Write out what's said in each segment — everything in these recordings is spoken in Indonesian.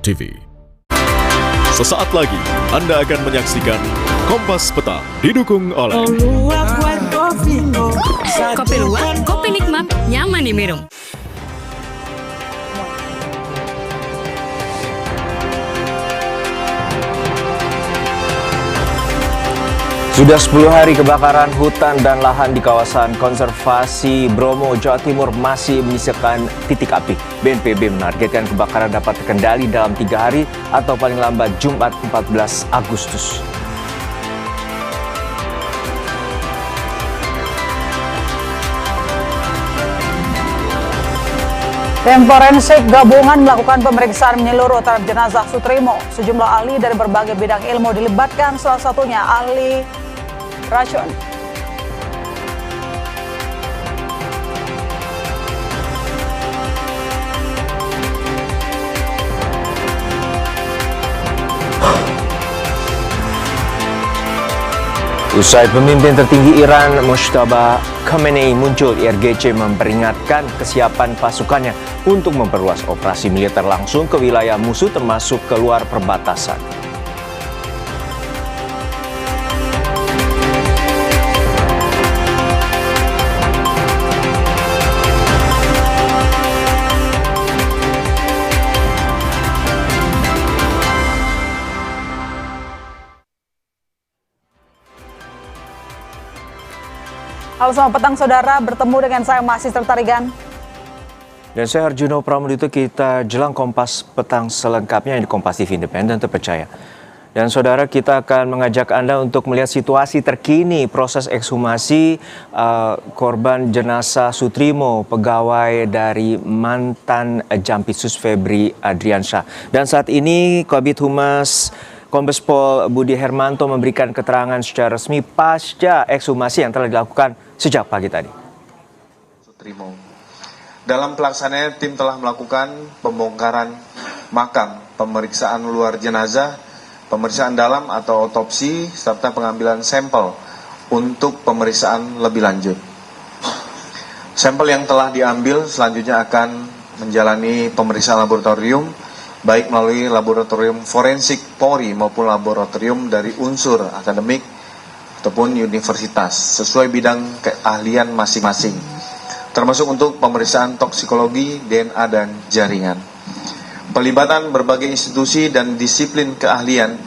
TV. Sesaat lagi Anda akan menyaksikan Kompas Petang didukung oleh Kopi luwak, kopi nikmat, nyaman diminum. Sudah 10 hari kebakaran hutan dan lahan di kawasan konservasi Bromo, Jawa Timur masih menyisakan titik api. BNPB menargetkan kebakaran dapat terkendali dalam 3 hari atau paling lambat Jumat 14 Agustus. Tim forensik gabungan melakukan pemeriksaan menyeluruh terhadap jenazah Sutrimo. Sejumlah ahli dari berbagai bidang ilmu dilibatkan, salah satunya ahli racun. Usai pemimpin tertinggi Iran Mojtaba Khamenei muncul, IRGC memperingatkan kesiapan pasukannya untuk memperluas operasi militer langsung ke wilayah musuh termasuk keluar perbatasan. Halo, selamat petang saudara, bertemu dengan saya Masih Tertarigan. Dan saya Arjuno Pramudito, kita jelang Kompas Petang selengkapnya di Kompas TV Independen terpercaya. Dan saudara, kita akan mengajak Anda untuk melihat situasi terkini proses ekshumasi korban jenazah Sutrimo, pegawai dari mantan Jampitsus Febri Adriansyah. Dan saat ini Kabid Humas Kombes Pol Budi Hermanto memberikan keterangan secara resmi pasca ekshumasi yang telah dilakukan sejak pagi tadi. Sutrimo. Dalam pelaksanaannya, tim telah melakukan pembongkaran makam, pemeriksaan luar jenazah, pemeriksaan dalam atau otopsi, serta pengambilan sampel untuk pemeriksaan lebih lanjut. Sampel yang telah diambil selanjutnya akan menjalani pemeriksaan laboratorium, baik melalui laboratorium forensik Polri maupun laboratorium dari unsur akademik ataupun universitas sesuai bidang keahlian masing-masing, termasuk untuk pemeriksaan toksikologi, DNA, dan jaringan. Pelibatan berbagai institusi dan disiplin keahlian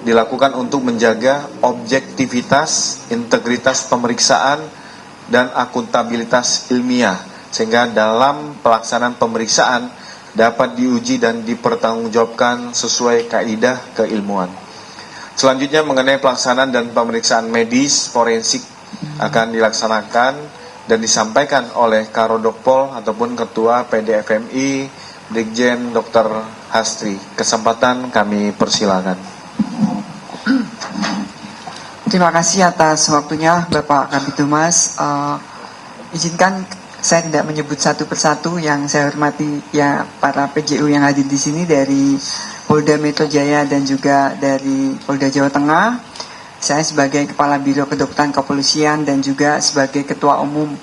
dilakukan untuk menjaga objektivitas, integritas pemeriksaan, dan akuntabilitas ilmiah, sehingga dalam pelaksanaan pemeriksaan dapat diuji dan dipertanggungjawabkan sesuai kaidah keilmuan. Selanjutnya mengenai pelaksanaan dan pemeriksaan medis forensik akan dilaksanakan dan disampaikan oleh Karodokpol ataupun Ketua PDFMI Brigjen Dr. Hastri. Kesempatan kami persilakan. Terima kasih atas waktunya Bapak Kabid Humas. Izinkan saya tidak menyebut satu persatu, yang saya hormati ya para PJU yang hadir di sini dari Polda Metro Jaya dan juga dari Polda Jawa Tengah. Saya sebagai Kepala Biro Kedokteran Kepolisian dan juga sebagai Ketua Umum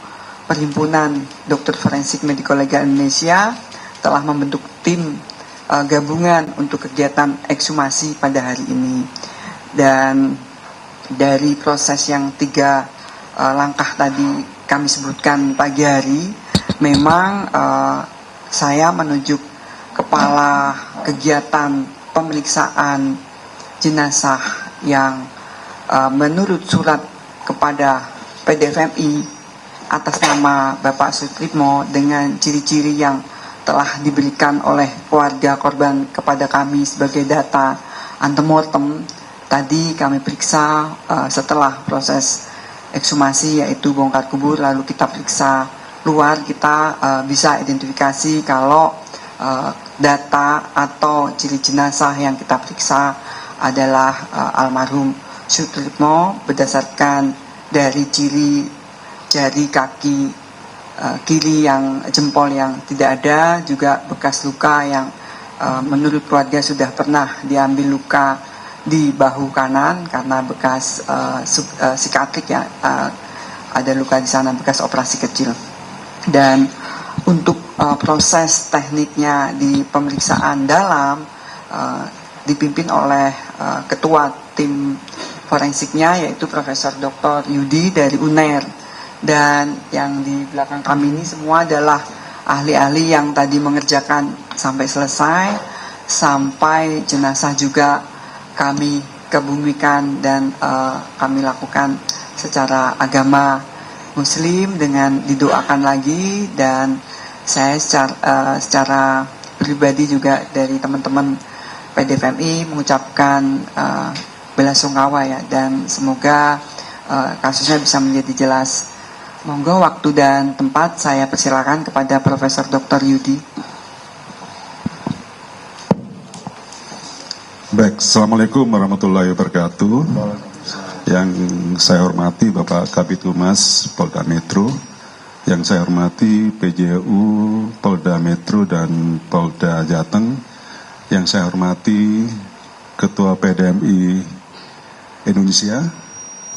Perhimpunan Dokter Forensik Mediko Legal Indonesia telah membentuk tim gabungan untuk kegiatan ekshumasi pada hari ini. Dan dari proses yang 3 langkah tadi kami sebutkan pagi hari, memang saya menunjuk kepala kegiatan pemeriksaan jenazah yang menurut surat kepada PDFMI atas nama Bapak Sutrimo dengan ciri-ciri yang telah diberikan oleh keluarga korban kepada kami sebagai data antemortem. Tadi kami periksa setelah proses ekshumasi, yaitu bongkar kubur, lalu kita periksa luar, kita bisa identifikasi kalau data atau ciri jenazah yang kita periksa adalah almarhum Sutrimo berdasarkan dari ciri jari kaki kiri yang jempol yang tidak ada, juga bekas luka yang menurut keluarga sudah pernah diambil luka di bahu kanan karena bekas sikatrik ya, ada luka di sana bekas operasi kecil. Dan untuk proses tekniknya di pemeriksaan dalam dipimpin oleh ketua tim forensiknya, yaitu Profesor Dr. Yudi dari UNER. Dan yang di belakang kami ini semua adalah ahli-ahli yang tadi mengerjakan sampai selesai, sampai jenazah juga kami kebumikan dan kami lakukan secara agama Muslim dengan didoakan lagi. Dan saya secara pribadi juga dari teman-teman PDFMI mengucapkan belasungkawa ya, dan semoga kasusnya bisa menjadi jelas. Monggo waktu dan tempat saya persilakan kepada Profesor Dr. Yudi. Baik, Assalamualaikum warahmatullahi wabarakatuh. Yang saya hormati Bapak Kabid Humas Polda Metro, yang saya hormati PJU Polda Metro dan Polda Jateng, yang saya hormati Ketua PDMI Indonesia,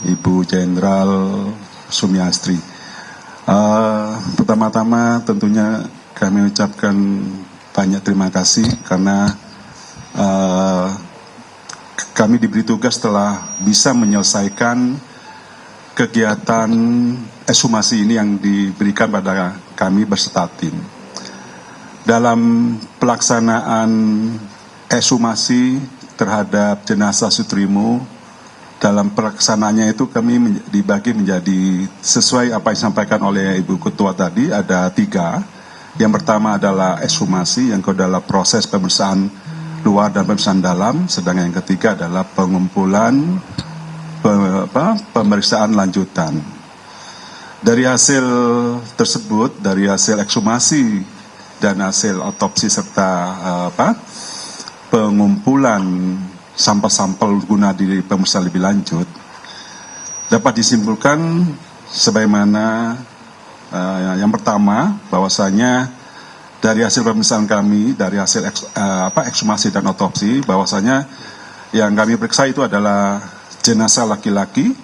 Ibu Jenderal Sumiastri. Pertama-tama tentunya kami ucapkan banyak terima kasih karena kami diberi tugas telah bisa menyelesaikan kegiatan ekshumasi ini yang diberikan pada kami berserta tim. Dalam pelaksanaan ekshumasi terhadap jenazah Sutrimo, dalam pelaksanaannya itu kami dibagi menjadi sesuai apa yang disampaikan oleh Ibu Ketua tadi, ada 3. Yang pertama adalah ekshumasi, yang kedua adalah proses pemeriksaan luar dan pemeriksaan dalam, sedangkan yang ketiga adalah pengumpulan pemeriksaan lanjutan. Dari hasil tersebut, dari hasil ekshumasi dan hasil otopsi serta pengumpulan sampel-sampel guna di pemeriksaan lebih lanjut, dapat disimpulkan sebagaimana yang pertama, bahwasanya dari hasil pemeriksaan kami, dari hasil ekshumasi dan otopsi, bahwasanya yang kami periksa itu adalah jenazah laki-laki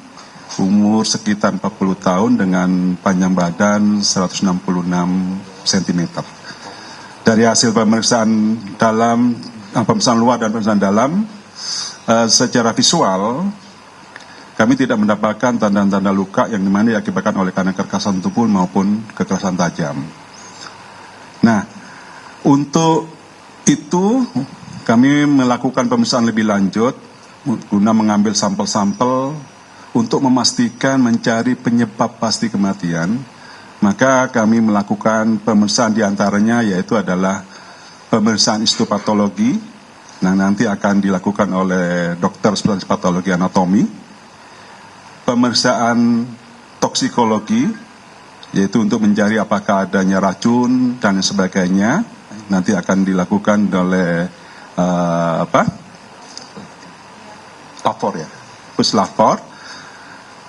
umur sekitar 40 tahun dengan panjang badan 166 cm. Dari hasil pemeriksaan dalam, pemeriksaan luar dan pemeriksaan dalam, secara visual kami tidak mendapatkan tanda-tanda luka yang dimana diakibatkan oleh karena kekerasan tubuh maupun kekerasan tajam. Nah, untuk itu kami melakukan pemeriksaan lebih lanjut guna mengambil sampel-sampel untuk memastikan mencari penyebab pasti kematian. Maka kami melakukan pemeriksaan diantaranya yaitu adalah pemeriksaan histopatologi, yang nanti akan dilakukan oleh dokter spesialis patologi anatomi, pemeriksaan toksikologi, yaitu untuk mencari apakah adanya racun dan sebagainya, nanti akan dilakukan oleh lapor ya, puslapor.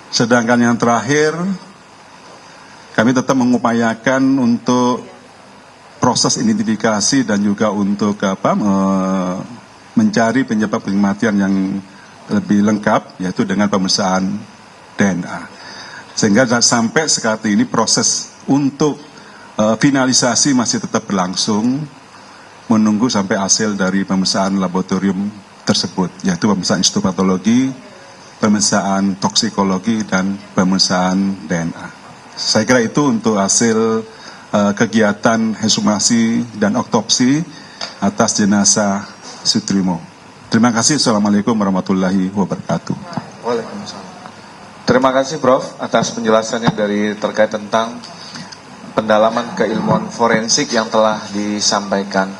Sedangkan yang terakhir, kami tetap mengupayakan untuk proses identifikasi dan juga untuk mencari penyebab kematian yang lebih lengkap, yaitu dengan pemeriksaan DNA. Sehingga sampai saat ini proses untuk finalisasi masih tetap berlangsung, menunggu sampai hasil dari pemeriksaan laboratorium tersebut, yaitu pemeriksaan histopatologi, pemeriksaan toksikologi, dan pemeriksaan DNA. Saya kira itu untuk hasil kegiatan ekshumasi dan otopsi atas jenazah Sutrimo. Terima kasih. Assalamualaikum warahmatullahi wabarakatuh. Waalaikumsalam. Terima kasih Prof atas penjelasannya dari terkait tentang pendalaman keilmuan forensik yang telah disampaikan.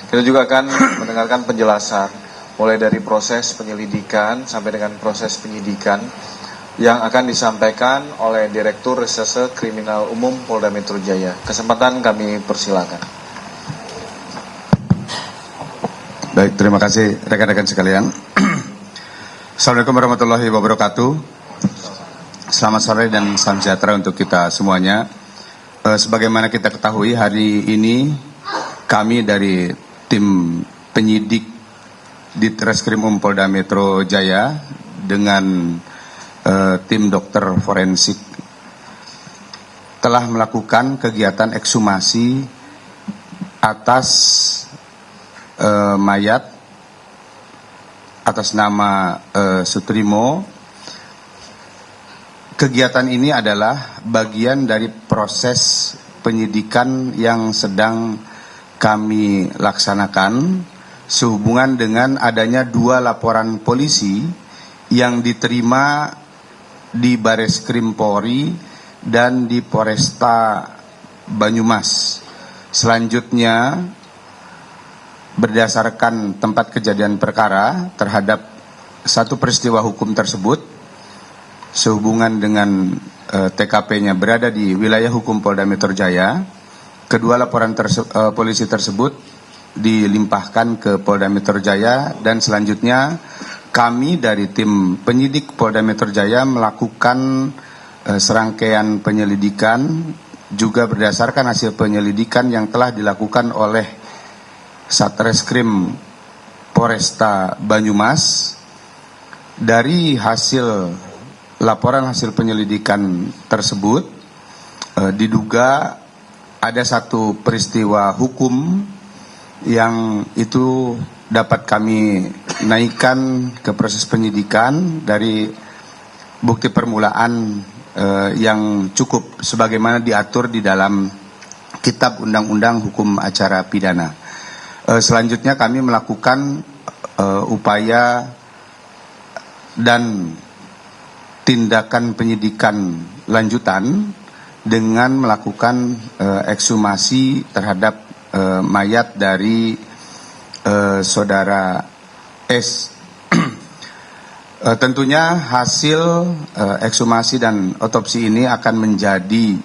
Kita juga akan mendengarkan penjelasan mulai dari proses penyelidikan sampai dengan proses penyidikan yang akan disampaikan oleh Direktur Reserse Kriminal Umum Polda Metro Jaya. Kesempatan kami persilakan. Baik, terima kasih rekan-rekan sekalian. Assalamualaikum warahmatullahi wabarakatuh. Selamat sore dan salam sejahtera untuk kita semuanya. Sebagaimana kita ketahui, hari ini kami dari tim penyidik di Treskrim Polda Metro Jaya dengan tim dokter forensik telah melakukan kegiatan ekshumasi atas mayat atas nama Sutrimo. Kegiatan ini adalah bagian dari proses penyidikan yang sedang kami laksanakan sehubungan dengan adanya 2 laporan polisi yang diterima di Bareskrim Polri dan di Polresta Banyumas. Selanjutnya, berdasarkan tempat kejadian perkara terhadap satu peristiwa hukum tersebut, sehubungan dengan TKP-nya berada di wilayah hukum Polda Metro Jaya, kedua laporan polisi tersebut dilimpahkan ke Polda Metro Jaya dan selanjutnya kami dari tim penyidik Polda Metro Jaya melakukan serangkaian penyelidikan juga berdasarkan hasil penyelidikan yang telah dilakukan oleh Satreskrim Polresta Banyumas. Dari laporan hasil penyelidikan tersebut diduga ada satu peristiwa hukum yang itu dapat kami naikkan ke proses penyidikan dari bukti permulaan yang cukup sebagaimana diatur di dalam Kitab Undang-Undang Hukum Acara Pidana. Selanjutnya kami melakukan upaya dan tindakan penyidikan lanjutan dengan melakukan ekshumasi terhadap mayat dari saudara S. Tentunya hasil ekshumasi dan otopsi ini akan menjadi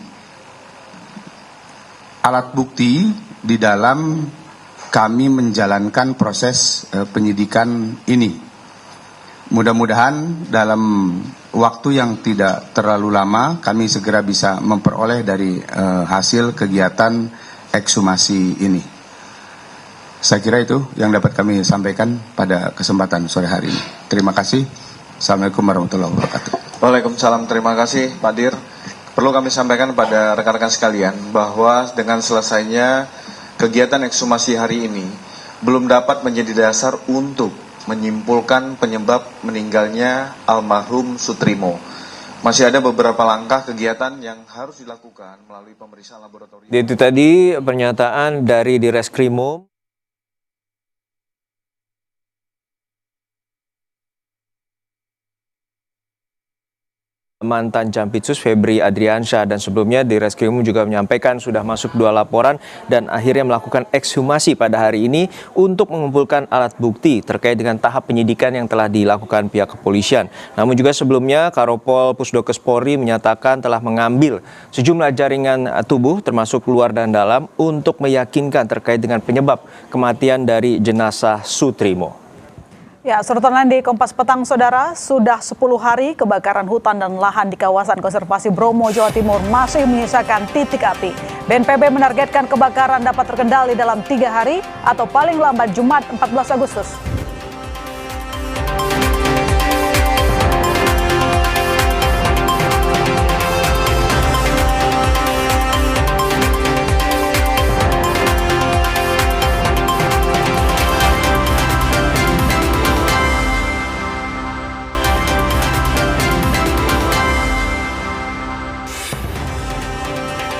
alat bukti di dalam kami menjalankan proses penyidikan ini. Mudah-mudahan dalam waktu yang tidak terlalu lama kami segera bisa memperoleh dari hasil kegiatan ekshumasi ini. Saya kira itu yang dapat kami sampaikan pada kesempatan sore hari ini. Terima kasih. Assalamualaikum warahmatullahi wabarakatuh. Waalaikumsalam, terima kasih Pak Dir. Perlu kami sampaikan pada rekan-rekan sekalian bahwa dengan selesainya kegiatan ekshumasi hari ini belum dapat menjadi dasar untuk menyimpulkan penyebab meninggalnya almarhum Sutrimo. Masih ada beberapa langkah kegiatan yang harus dilakukan melalui pemeriksaan laboratorium. Itu tadi pernyataan dari Direskrimum. Mantan Jampitsus Febri Adriansyah, dan sebelumnya Direskrimum juga menyampaikan sudah masuk 2 laporan dan akhirnya melakukan ekshumasi pada hari ini untuk mengumpulkan alat bukti terkait dengan tahap penyidikan yang telah dilakukan pihak kepolisian. Namun juga sebelumnya Karopol Pusdokes Polri menyatakan telah mengambil sejumlah jaringan tubuh termasuk luar dan dalam untuk meyakinkan terkait dengan penyebab kematian dari jenazah Sutrimo. Ya, sorotan lain di Kompas Petang, Saudara, sudah 10 hari kebakaran hutan dan lahan di kawasan konservasi Bromo, Jawa Timur masih menyisakan titik api. BNPB menargetkan kebakaran dapat terkendali dalam 3 hari atau paling lambat Jumat 14 Agustus.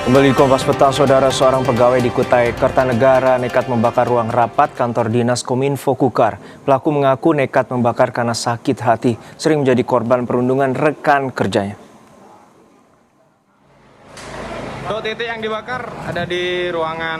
Kembali di Kompas Petang, Saudara, seorang pegawai di Kutai Kertanegara nekat membakar ruang rapat kantor dinas Kominfo Kukar. Pelaku mengaku nekat membakar karena sakit hati, sering menjadi korban perundungan rekan kerjanya. Titik yang dibakar ada di ruangan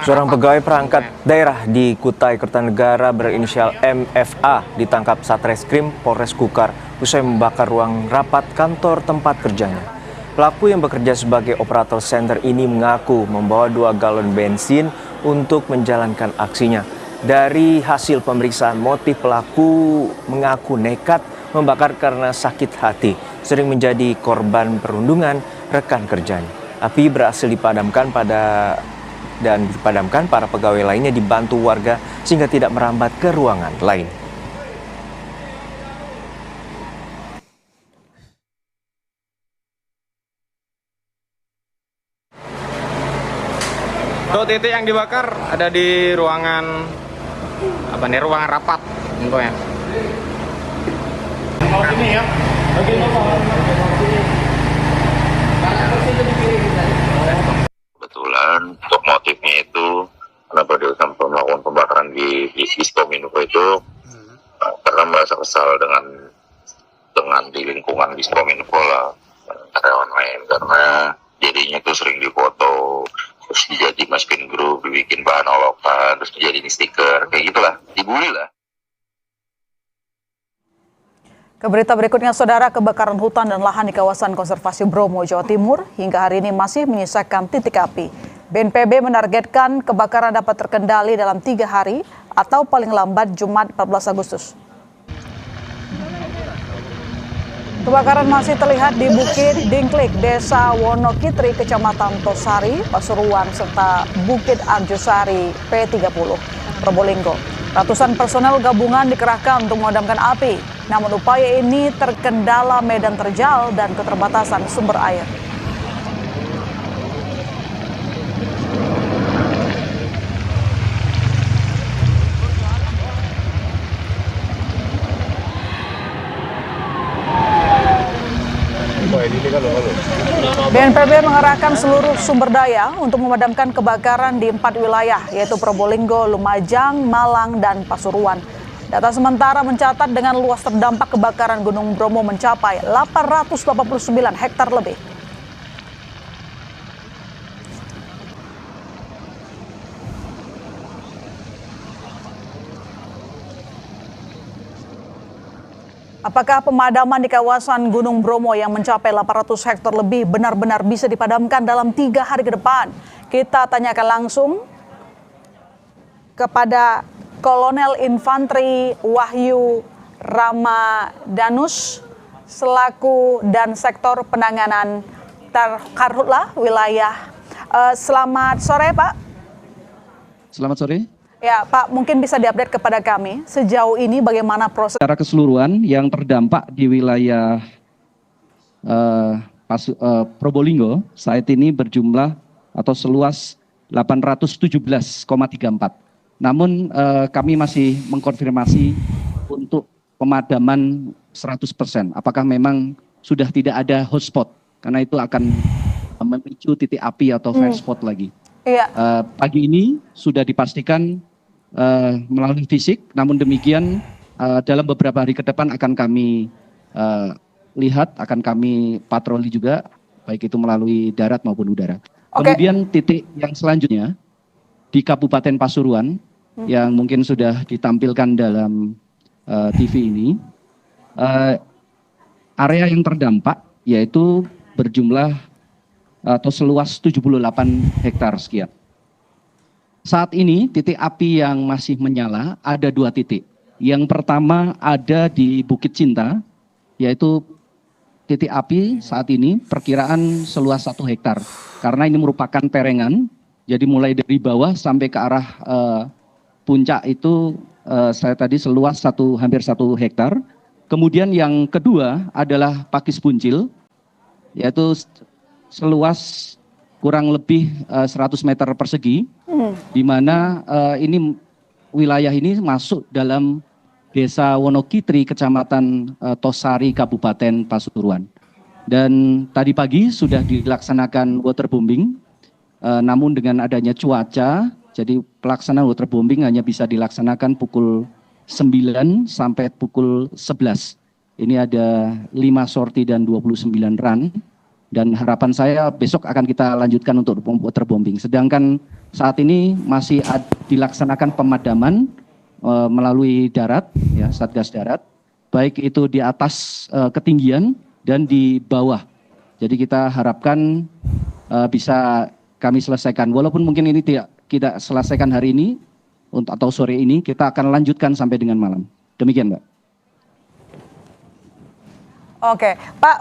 Seorang pegawai perangkat daerah di Kutai Kertanegara berinisial MFA ditangkap Satreskrim Polres Kukar usai membakar ruang rapat kantor tempat kerjanya. Pelaku yang bekerja sebagai operator senter ini mengaku membawa 2 galon bensin untuk menjalankan aksinya. Dari hasil pemeriksaan, motif pelaku mengaku nekat membakar karena sakit hati, sering menjadi korban perundungan rekan kerjanya. Api berhasil dipadamkan para pegawai lainnya dibantu warga sehingga tidak merambat ke ruangan lain. Untuk titik yang dibakar ada di ruangan ruangan rapat infonya. Kebetulan untuk motifnya itu kenapa dia sampai melakukan pembakaran di Diskominfo itu karena merasa kesal dengan di lingkungan Diskominfo lah, karyawan lain, karena jadinya itu sering difoto, terus dijadi masukin grup, dibikin bahan olokan, terus dijadiin stiker, kayak gitulah, dibully lah. Ke berita berikutnya, Saudara, kebakaran hutan dan lahan di kawasan konservasi Bromo, Jawa Timur hingga hari ini masih menyisakan titik api. BNPB menargetkan kebakaran dapat terkendali dalam 3 hari atau paling lambat Jumat 14 Agustus. Kebakaran masih terlihat di Bukit Dingklik, Desa Wonokitri, Kecamatan Tosari, Pasuruan, serta Bukit Arjosari, P30, Probolinggo. Ratusan personel gabungan dikerahkan untuk memadamkan api. Namun upaya ini terkendala medan terjal dan keterbatasan sumber air. BNPB mengerahkan seluruh sumber daya untuk memadamkan kebakaran di 4 wilayah, yaitu Probolinggo, Lumajang, Malang, dan Pasuruan. Data sementara mencatat dengan luas terdampak kebakaran Gunung Bromo mencapai 889 hektar lebih. Apakah pemadaman di kawasan Gunung Bromo yang mencapai 800 hektar lebih benar-benar bisa dipadamkan dalam 3 hari ke depan? Kita tanyakan langsung kepada Kolonel Infanteri Wahyu Ramadanus selaku dan Sektor Penanganan Karhutla wilayah. Selamat sore, Pak. Selamat sore. Ya, Pak, mungkin bisa diupdate kepada kami sejauh ini bagaimana proses secara keseluruhan yang terdampak di wilayah Probolinggo saat ini berjumlah atau seluas 817,34. Namun kami masih mengkonfirmasi untuk pemadaman 100%. Apakah memang sudah tidak ada hotspot? Karena itu akan memicu titik api atau fire spot lagi. Iya. Pagi ini sudah dipastikan melalui fisik, namun demikian dalam beberapa hari ke depan akan kami lihat, akan kami patroli juga, baik itu melalui darat maupun udara. Kemudian titik yang selanjutnya di Kabupaten Pasuruan yang mungkin sudah ditampilkan dalam TV ini, area yang terdampak yaitu berjumlah atau seluas 78 hektar sekian. Saat ini titik api yang masih menyala ada 2 titik. Yang pertama ada di Bukit Cinta, yaitu titik api saat ini perkiraan seluas 1 hektar. Karena ini merupakan perengan, jadi mulai dari bawah sampai ke arah puncak itu saya tadi seluas hampir 1 hektar. Kemudian yang kedua adalah Pakis Buncil, yaitu seluas kurang lebih 100 meter persegi, di mana ini wilayah ini masuk dalam Desa Wonokitri, Kecamatan Tosari, Kabupaten Pasuruan. Dan tadi pagi sudah dilaksanakan waterbombing, namun dengan adanya cuaca, jadi pelaksanaan waterbombing hanya bisa dilaksanakan pukul 9 sampai pukul 11. Ini ada 5 sorti dan 29 run. Dan harapan saya besok akan kita lanjutkan untuk waterbombing. Sedangkan saat ini masih dilaksanakan pemadaman melalui darat, ya, Satgas Darat, baik itu di atas ketinggian dan di bawah. Jadi kita harapkan bisa kami selesaikan. Walaupun mungkin ini tidak kita selesaikan hari ini atau sore ini, kita akan lanjutkan sampai dengan malam. Demikian, Mbak. Oke, Pak,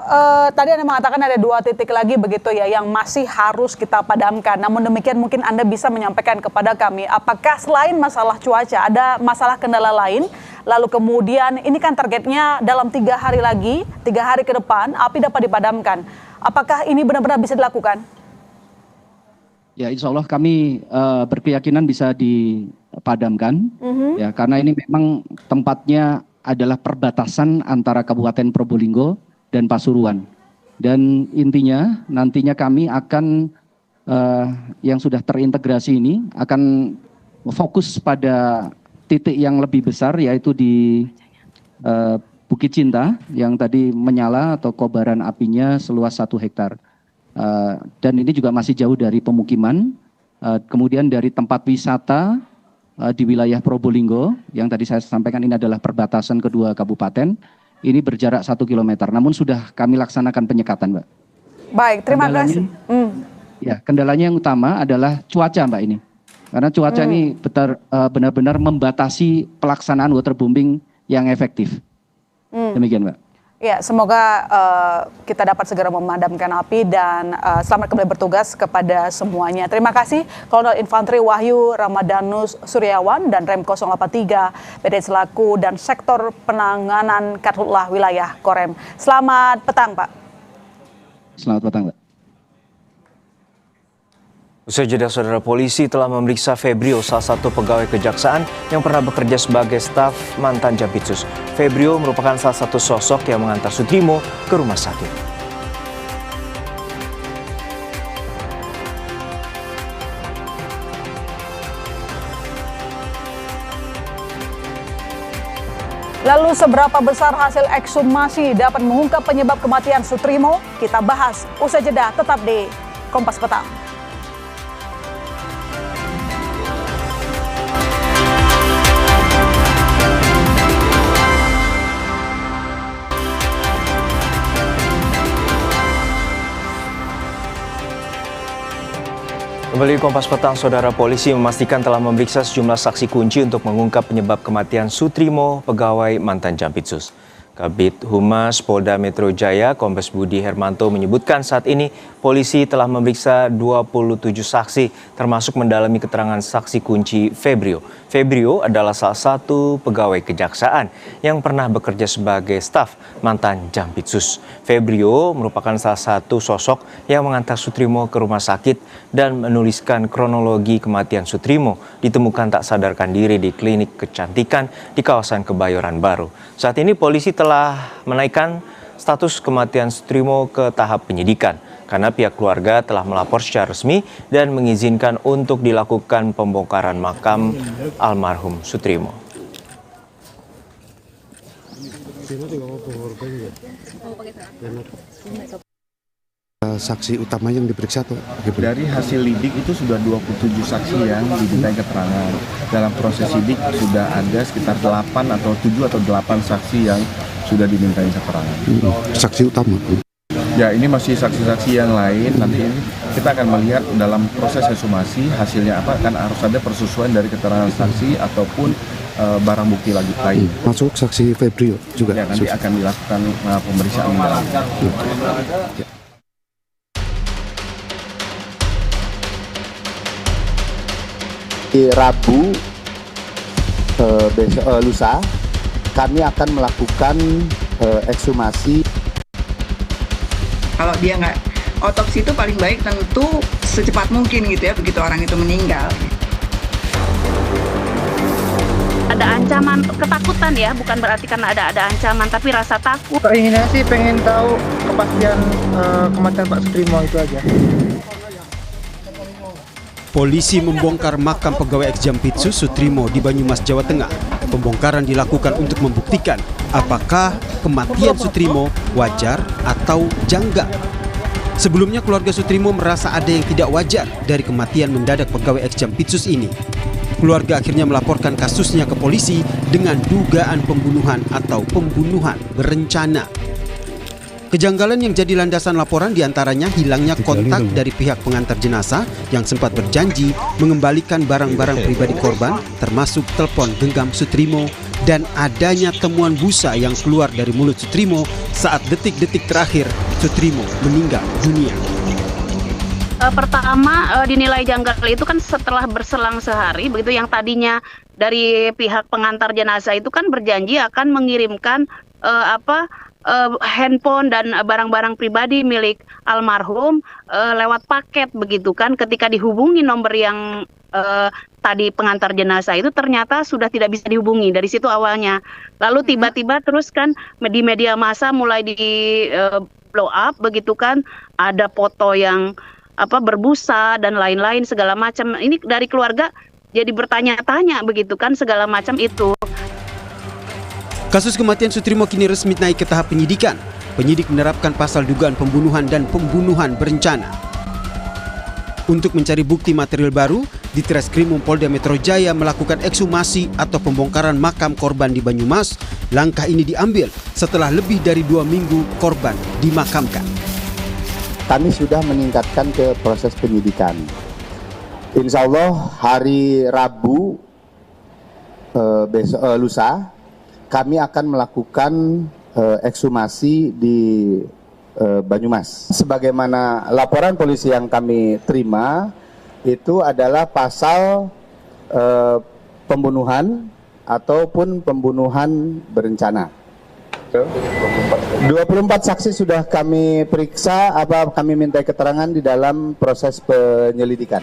tadi Anda mengatakan ada 2 titik lagi begitu ya yang masih harus kita padamkan. Namun demikian mungkin Anda bisa menyampaikan kepada kami, apakah selain masalah cuaca ada masalah kendala lain? Lalu kemudian ini kan targetnya dalam 3 hari lagi, 3 hari ke depan api dapat dipadamkan. Apakah ini benar-benar bisa dilakukan? Ya, insya Allah kami berkeyakinan bisa dipadamkan, ya, karena ini memang tempatnya adalah perbatasan antara Kabupaten Probolinggo dan Pasuruan. Dan intinya nantinya kami akan yang sudah terintegrasi ini akan fokus pada titik yang lebih besar, yaitu di Bukit Cinta yang tadi menyala atau kobaran apinya seluas 1 hektar. Dan ini juga masih jauh dari pemukiman, kemudian dari tempat wisata di wilayah Probolinggo, yang tadi saya sampaikan ini adalah perbatasan kedua kabupaten, ini berjarak 1 kilometer, namun sudah kami laksanakan penyekatan, Mbak. Baik, terima kasih. Ya, kendalanya yang utama adalah cuaca, Mbak, ini. Karena cuaca ini benar-benar membatasi pelaksanaan waterbombing yang efektif. Demikian, Mbak. Ya, semoga kita dapat segera memadamkan api dan selamat kembali bertugas kepada semuanya. Terima kasih Kolonel Infanteri Wahyu Ramadanus Suryawan dan Rem 083 PD selaku dan Sektor Penanganan Karhutlah Wilayah Korem. Selamat petang, Pak. Selamat petang, Mbak. Usai jeda, saudara, polisi telah memeriksa Febrio, salah satu pegawai kejaksaan yang pernah bekerja sebagai staf mantan Jampitsus. Febrio merupakan salah satu sosok yang mengantar Sutrimo ke rumah sakit. Lalu seberapa besar hasil ekshumasi dapat mengungkap penyebab kematian Sutrimo? Kita bahas usai jeda, tetap di Kompas Petang. Kembali di Kompas Petang, saudara, polisi memastikan telah memeriksa sejumlah saksi kunci untuk mengungkap penyebab kematian Sutrimo, pegawai mantan Jampitsus. Kabid Humas Polda Metro Jaya, Kombes Budi Hermanto menyebutkan saat ini polisi telah memeriksa 27 saksi termasuk mendalami keterangan saksi kunci Febrio. Febrio adalah salah satu pegawai kejaksaan yang pernah bekerja sebagai staf mantan Jampitsus. Febrio merupakan salah satu sosok yang mengantar Sutrimo ke rumah sakit dan menuliskan kronologi kematian Sutrimo ditemukan tak sadarkan diri di klinik kecantikan di kawasan Kebayoran Baru. Saat ini polisi telah menaikkan status kematian Sutrimo ke tahap penyidikan karena pihak keluarga telah melapor secara resmi dan mengizinkan untuk dilakukan pembongkaran makam almarhum Sutrimo. Saksi utama yang diperiksa tuh? Dari hasil lidik itu sudah 27 saksi yang dimintai keterangan. Dalam proses lidik sudah ada sekitar 8 atau 7 atau 8 saksi yang sudah dimintai keterangan. Saksi utama? Ya, ini masih saksi-saksi yang lain. Nanti kita akan melihat dalam proses ekshumasi hasilnya apa, kan harus ada persesuaian dari keterangan saksi ataupun barang bukti lain. Masuk saksi Febrio juga? Ya, nanti akan dilakukan pemeriksaan mendalam. Ya. Di Rabu lusa kami akan melakukan ekshumasi. Kalau dia nggak otopsi itu paling baik tentu secepat mungkin gitu ya, begitu orang itu meninggal. Ada ancaman, ketakutan ya, bukan berarti karena ada ancaman, tapi rasa takut. Keinginannya sih pengen tahu kepastian kematian Pak Sutrimo itu aja. Polisi membongkar makam pegawai ex-Jampitsus Sutrimo di Banyumas, Jawa Tengah. Pembongkaran dilakukan untuk membuktikan apakah kematian Sutrimo wajar atau janggal. Sebelumnya keluarga Sutrimo merasa ada yang tidak wajar dari kematian mendadak pegawai ex-Jampitsus ini. Keluarga akhirnya melaporkan kasusnya ke polisi dengan dugaan pembunuhan atau pembunuhan berencana. Kejanggalan yang jadi landasan laporan diantaranya hilangnya kontak dari pihak pengantar jenazah yang sempat berjanji mengembalikan barang-barang pribadi korban termasuk telepon genggam Sutrimo dan adanya temuan busa yang keluar dari mulut Sutrimo saat detik-detik terakhir Sutrimo meninggal dunia. Pertama dinilai janggal itu kan setelah berselang sehari, begitu yang tadinya dari pihak pengantar jenazah itu kan berjanji akan mengirimkan handphone dan barang-barang pribadi milik almarhum lewat paket begitu kan. Ketika dihubungi nomor yang tadi pengantar jenazah itu ternyata sudah tidak bisa dihubungi dari situ awalnya. Lalu tiba-tiba terus kan di media massa mulai di blow up begitu kan, ada foto yang berbusa dan lain-lain segala macam. Ini dari keluarga jadi bertanya-tanya begitu kan segala macam itu. Kasus kematian Sutrimo kini resmi naik ke tahap penyidikan. Penyidik menerapkan pasal dugaan pembunuhan dan pembunuhan berencana. Untuk mencari bukti material baru, Ditreskrimum Polda Metro Jaya melakukan ekshumasi atau pembongkaran makam korban di Banyumas. Langkah ini diambil setelah lebih dari 2 minggu korban dimakamkan. Kami sudah meningkatkan ke proses penyidikan. Insya Allah hari Rabu lusa kami akan melakukan ekshumasi di Banyumas. Sebagaimana laporan polisi yang kami terima, itu adalah pasal pembunuhan ataupun pembunuhan berencana. 24 saksi sudah kami periksa, kami minta keterangan di dalam proses penyelidikan.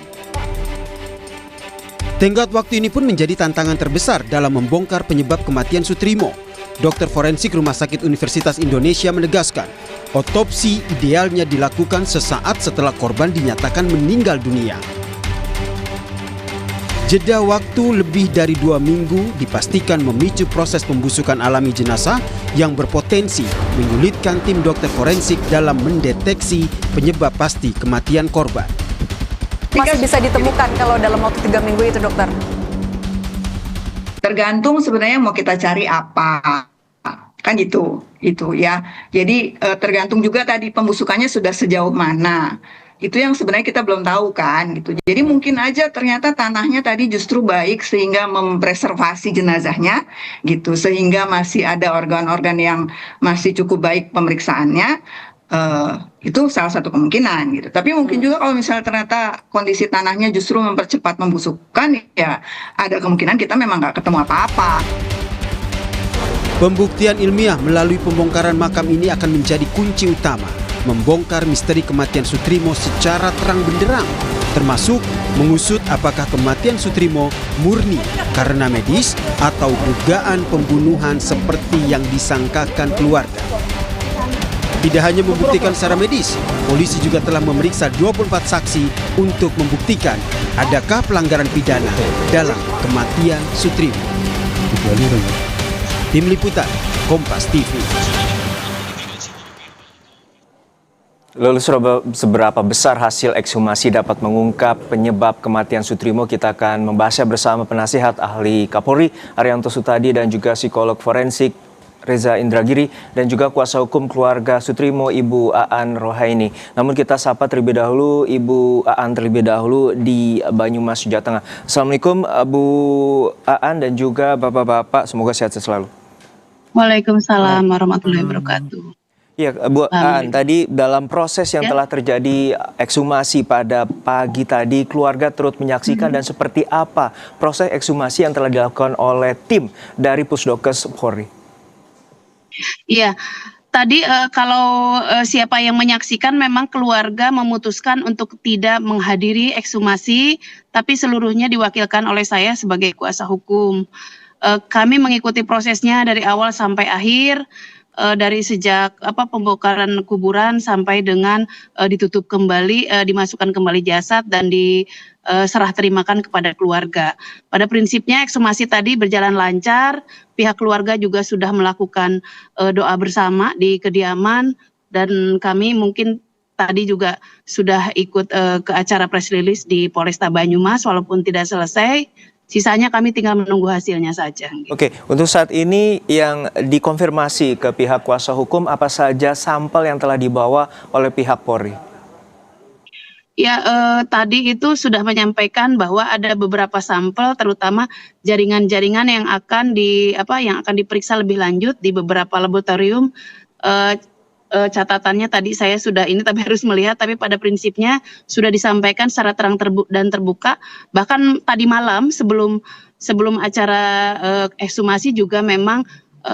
Tenggat waktu ini pun menjadi tantangan terbesar dalam membongkar penyebab kematian Sutrimo. Dokter forensik Rumah Sakit Universitas Indonesia menegaskan, otopsi idealnya dilakukan sesaat setelah korban dinyatakan meninggal dunia. Jeda waktu lebih dari 2 minggu dipastikan memicu proses pembusukan alami jenazah yang berpotensi menyulitkan tim dokter forensik dalam mendeteksi penyebab pasti kematian korban. Masih bisa ditemukan kalau dalam waktu 3 minggu itu, dokter? Tergantung sebenarnya mau kita cari apa, kan itu ya. Jadi tergantung juga tadi pembusukannya sudah sejauh mana. Itu yang sebenarnya kita belum tahu kan gitu. Jadi mungkin aja ternyata tanahnya tadi justru baik sehingga mempreservasi jenazahnya gitu, sehingga masih ada organ-organ yang masih cukup baik pemeriksaannya. Itu salah satu kemungkinan gitu. Tapi mungkin juga kalau misalnya ternyata kondisi tanahnya justru mempercepat membusukkan, ya ada kemungkinan kita memang nggak ketemu apa-apa. Pembuktian ilmiah melalui pembongkaran makam ini akan menjadi kunci utama membongkar misteri kematian Sutrimo secara terang benderang, termasuk mengusut apakah kematian Sutrimo murni karena medis atau dugaan pembunuhan seperti yang disangkakan keluarga. Tidak hanya membuktikan secara medis, polisi juga telah memeriksa 24 saksi untuk membuktikan adakah pelanggaran pidana dalam kematian Sutrimo. Tim Liputan, Kompas TV. Lalu seberapa besar hasil ekshumasi dapat mengungkap penyebab kematian Sutrimo? Kita akan membahasnya bersama penasihat ahli Kapolri Arianto Sutadi dan juga psikolog forensik Reza Indragiri dan juga kuasa hukum keluarga Sutrimo Ibu Aan Rohaini. Namun kita sapa terlebih dahulu Ibu Aan di Banyumas, Jawa Tengah. Assalamualaikum Bu Aan dan juga Bapak-bapak, semoga sehat selalu. Waalaikumsalam warahmatullahi wabarakatuh. Ya, Bu Aan, tadi dalam proses yang telah terjadi ekshumasi pada pagi tadi, keluarga turut menyaksikan dan seperti apa proses ekshumasi yang telah dilakukan oleh tim dari Pusdokes Polri? Iya, tadi kalau siapa yang menyaksikan memang keluarga memutuskan untuk tidak menghadiri ekshumasi, tapi seluruhnya diwakilkan oleh saya sebagai kuasa hukum. Kami mengikuti prosesnya dari awal sampai akhir, dari sejak pembongkaran kuburan sampai dengan ditutup kembali, dimasukkan kembali jasad dan diserah terimakan kepada keluarga. Pada prinsipnya ekshumasi tadi berjalan lancar, pihak keluarga juga sudah melakukan doa bersama di kediaman dan kami mungkin tadi juga sudah ikut ke acara press release di Polresta Banyumas walaupun tidak selesai. Sisanya kami tinggal menunggu hasilnya saja. Oke, untuk saat ini yang dikonfirmasi ke pihak kuasa hukum apa saja sampel yang telah dibawa oleh pihak Polri? Ya, tadi itu sudah menyampaikan bahwa ada beberapa sampel, terutama jaringan-jaringan yang akan diperiksa lebih lanjut di beberapa laboratorium. Catatannya tadi saya sudah tapi harus melihat, tapi pada prinsipnya sudah disampaikan secara terang dan terbuka. Bahkan tadi malam sebelum acara ekshumasi juga memang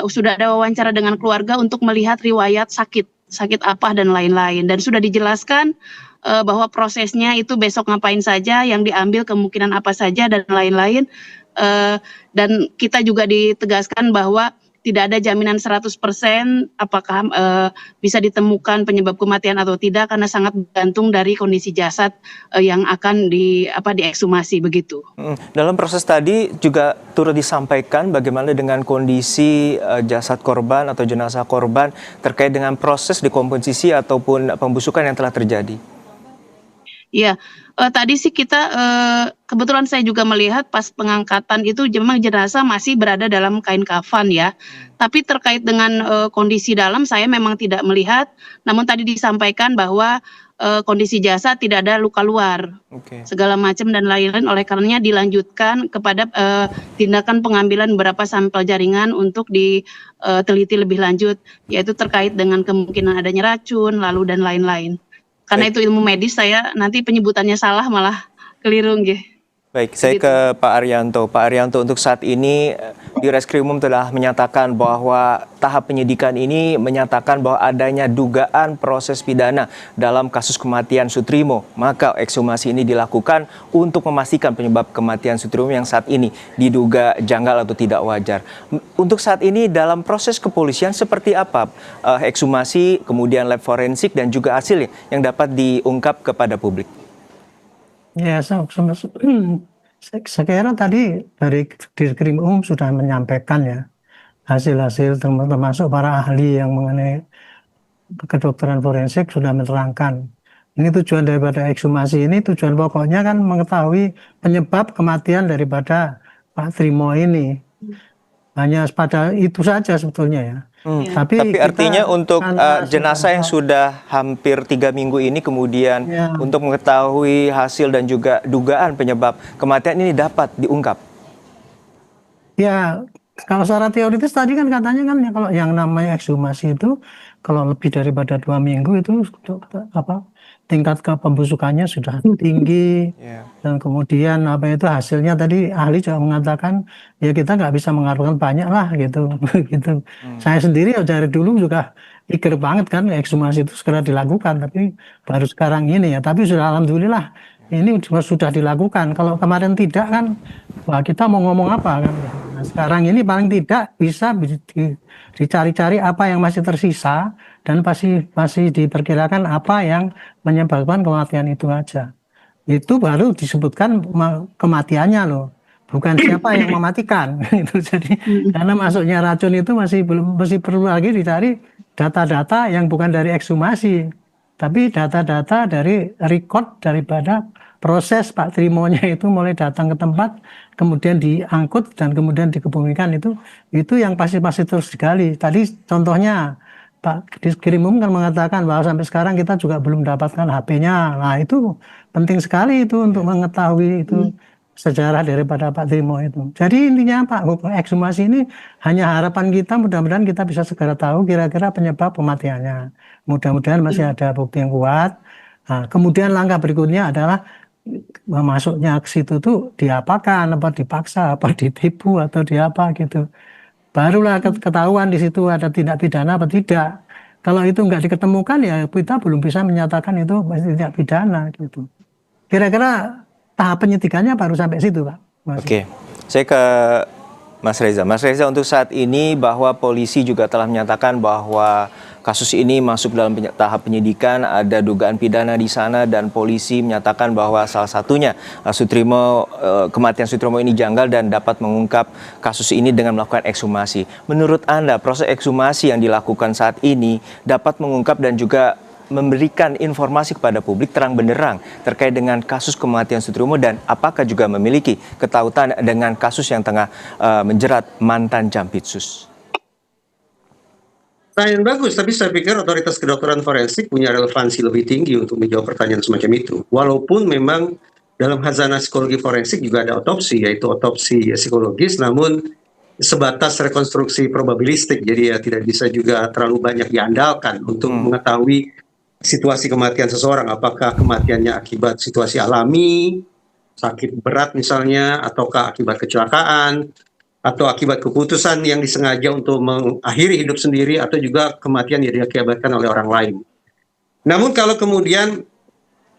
sudah ada wawancara dengan keluarga untuk melihat riwayat sakit apa dan lain-lain, dan sudah dijelaskan bahwa prosesnya itu besok ngapain saja, yang diambil kemungkinan apa saja dan lain-lain. Dan kita juga ditegaskan bahwa tidak ada jaminan 100% apakah bisa ditemukan penyebab kematian atau tidak, karena sangat bergantung dari kondisi jasad yang akan diekshumasi begitu. Dalam proses tadi juga turut disampaikan bagaimana dengan kondisi jasad korban atau jenazah korban terkait dengan proses dekomposisi ataupun pembusukan yang telah terjadi. Iya, tadi sih kita kebetulan saya juga melihat pas pengangkatan itu memang jenazah masih berada dalam kain kafan ya. Tapi terkait dengan kondisi dalam saya memang tidak melihat. Namun tadi disampaikan bahwa kondisi jasad tidak ada luka luar, segala macam dan lain-lain. Oleh karenanya dilanjutkan kepada tindakan pengambilan beberapa sampel jaringan untuk diteliti lebih lanjut, yaitu terkait dengan kemungkinan adanya racun, lalu dan lain-lain. Karena itu ilmu medis, saya nanti penyebutannya salah malah keliru nggih. Baik, saya ke Pak Arianto. Pak Arianto, untuk saat ini di Reskrimum telah menyatakan bahwa tahap penyidikan ini menyatakan bahwa adanya dugaan proses pidana dalam kasus kematian Soetrimo. Maka ekshumasi ini dilakukan untuk memastikan penyebab kematian Soetrimo yang saat ini diduga janggal atau tidak wajar. Untuk saat ini dalam proses kepolisian seperti apa ekshumasi, kemudian lab forensik dan juga hasilnya yang dapat diungkap kepada publik? Ya, saya kira tadi dari Reskrimum sudah menyampaikan ya hasil-hasil, termasuk para ahli yang mengenai kedokteran forensik sudah menerangkan. Ini tujuan daripada ekshumasi ini, tujuan pokoknya kan mengetahui penyebab kematian daripada Pak Trimo ini. Hanya pada itu saja sebetulnya ya. Tapi artinya untuk jenazah yang sudah hampir 3 minggu ini kemudian untuk mengetahui hasil dan juga dugaan penyebab kematian ini dapat diungkap. Ya, kalau secara teoritis tadi kan katanya kan kalau yang namanya ekshumasi itu kalau lebih daripada 2 minggu itu tingkat pembusukannya sudah tinggi, dan kemudian hasilnya tadi ahli juga mengatakan ya kita nggak bisa mengharapkan banyak lah gitu. Gitu. Saya sendiri dari dulu juga eager banget kan ekshumasi itu segera dilakukan, tapi baru sekarang ini ya. Tapi sudah alhamdulillah ini sudah dilakukan. Kalau kemarin tidak kan, wah kita mau ngomong apa kan? Nah, sekarang ini paling tidak bisa dicari-cari apa yang masih tersisa dan masih diperkirakan apa yang menyebabkan kematian itu aja. Itu baru disebutkan kematiannya loh, bukan siapa yang mematikan. Itu jadi karena masuknya racun itu masih perlu lagi dicari data-data yang bukan dari ekshumasi, tapi data-data dari record daripada proses Pak Trimonya itu mulai datang ke tempat, kemudian diangkut dan kemudian dikebumikan itu yang pasti terus digali. Tadi contohnya Pak Reskrimum kan mengatakan bahwa sampai sekarang kita juga belum dapatkan HP-nya. Nah itu penting sekali itu untuk mengetahui itu sejarah daripada Pak Trimo itu. Jadi intinya Pak, ekshumasi ini hanya harapan kita, mudah-mudahan kita bisa segera tahu kira-kira penyebab kematiannya. Mudah-mudahan masih ada bukti yang kuat. Nah, kemudian langkah berikutnya adalah masuknya ke situ tuh diapakan, apa dipaksa, apa ditipu atau diapa gitu. Barulah ketahuan di situ ada tindak pidana apa tidak. Kalau itu nggak diketemukan ya kita belum bisa menyatakan itu tindak pidana gitu. Kira-kira tahap penyidikannya baru sampai situ, Pak. Oke, saya ke Mas Reza. Mas Reza, untuk saat ini bahwa polisi juga telah menyatakan bahwa kasus ini masuk dalam tahap penyidikan, ada dugaan pidana di sana dan polisi menyatakan bahwa salah satunya kematian Soetrimo ini janggal dan dapat mengungkap kasus ini dengan melakukan ekshumasi. Menurut Anda, proses ekshumasi yang dilakukan saat ini dapat mengungkap dan juga memberikan informasi kepada publik terang benderang terkait dengan kasus kematian Soetrimo dan apakah juga memiliki ketautan dengan kasus yang tengah menjerat mantan Jampitsus? Pertanyaan bagus, tapi saya pikir otoritas kedokteran forensik punya relevansi lebih tinggi untuk menjawab pertanyaan semacam itu. Walaupun memang dalam khazanah psikologi forensik juga ada otopsi, yaitu otopsi psikologis, namun sebatas rekonstruksi probabilistik, jadi ya tidak bisa juga terlalu banyak diandalkan untuk mengetahui situasi kematian seseorang, apakah kematiannya akibat situasi alami, sakit berat misalnya, ataukah akibat kecelakaan. atau akibat keputusan yang disengaja untuk mengakhiri hidup sendiri, atau juga kematian yang diakibatkan oleh orang lain. Namun kalau kemudian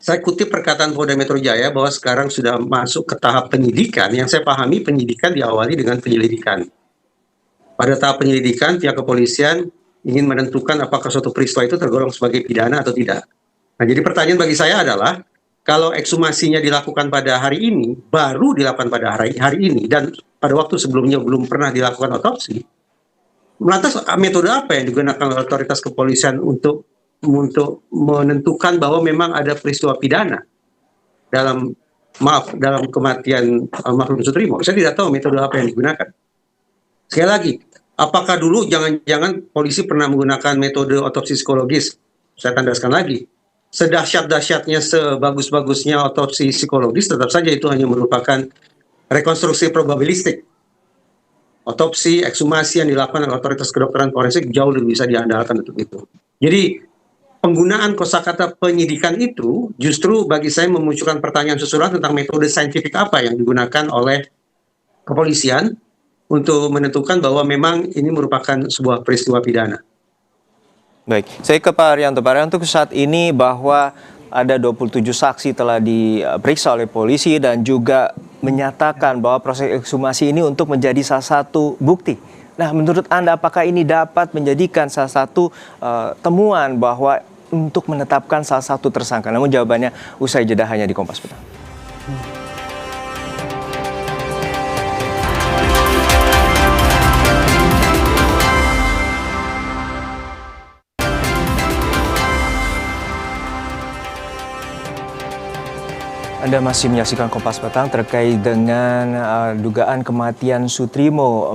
saya kutip perkataan Polda Metro Jaya bahwa sekarang sudah masuk ke tahap penyidikan, yang saya pahami penyidikan diawali dengan penyelidikan. Pada tahap penyelidikan, pihak kepolisian ingin menentukan apakah suatu peristiwa itu tergolong sebagai pidana atau tidak. Nah, jadi pertanyaan bagi saya adalah, kalau ekshumasinya dilakukan pada hari ini, baru dilakukan pada hari ini, dan pada waktu sebelumnya belum pernah dilakukan otopsi, lantas metode apa yang digunakan oleh otoritas kepolisian untuk menentukan bahwa memang ada peristiwa pidana dalam kematian almarhum Sutrimo? Saya tidak tahu metode apa yang digunakan. Sekali lagi, apakah dulu jangan-jangan polisi pernah menggunakan metode otopsi psikologis? Saya tandaskan lagi, sedahsyat-dahsyatnya, sebagus-bagusnya otopsi psikologis, tetap saja itu hanya merupakan rekonstruksi probabilistik. Otopsi, ekshumasi yang dilakukan oleh otoritas kedokteran forensik jauh lebih bisa diandalkan untuk itu. Jadi penggunaan kosakata penyidikan itu justru bagi saya memunculkan pertanyaan susulan tentang metode saintifik apa yang digunakan oleh kepolisian untuk menentukan bahwa memang ini merupakan sebuah peristiwa pidana. Baik, saya ke Pak Arianto. Pak Arianto, saat ini bahwa ada 27 saksi telah diperiksa oleh polisi dan juga menyatakan bahwa proses ekshumasi ini untuk menjadi salah satu bukti. Nah, menurut Anda apakah ini dapat menjadikan salah satu temuan bahwa untuk menetapkan salah satu tersangka? Namun jawabannya usai jeda hanya di Kompas Petang. Anda masih menyaksikan Kompas Petang terkait dengan dugaan kematian Sutrimo,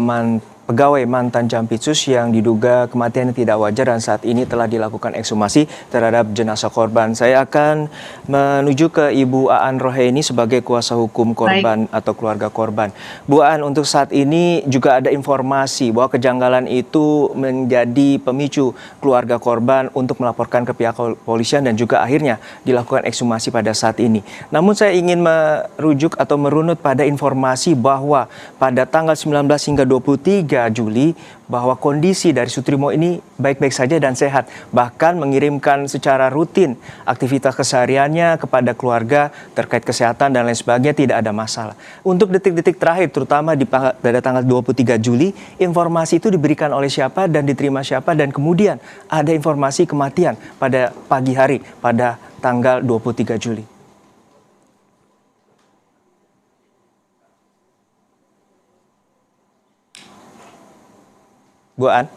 pegawai mantan Jampitsus yang diduga kematiannya tidak wajar dan saat ini telah dilakukan ekshumasi terhadap jenazah korban. Saya akan menuju ke Ibu Aan Rohaini sebagai kuasa hukum korban atau keluarga korban. Bu Aan, untuk saat ini juga ada informasi bahwa kejanggalan itu menjadi pemicu keluarga korban untuk melaporkan ke pihak kepolisian dan juga akhirnya dilakukan ekshumasi pada saat ini. Namun saya ingin merujuk atau merunut pada informasi bahwa pada tanggal 19 hingga 23 Juli bahwa kondisi dari Sutrimo ini baik-baik saja dan sehat, bahkan mengirimkan secara rutin aktivitas kesehariannya kepada keluarga terkait kesehatan dan lain sebagainya, tidak ada masalah. Untuk detik-detik terakhir, terutama pada tanggal 23 Juli, informasi itu diberikan oleh siapa dan diterima siapa, dan kemudian ada informasi kematian pada pagi hari pada tanggal 23 Juli. Bu Aan.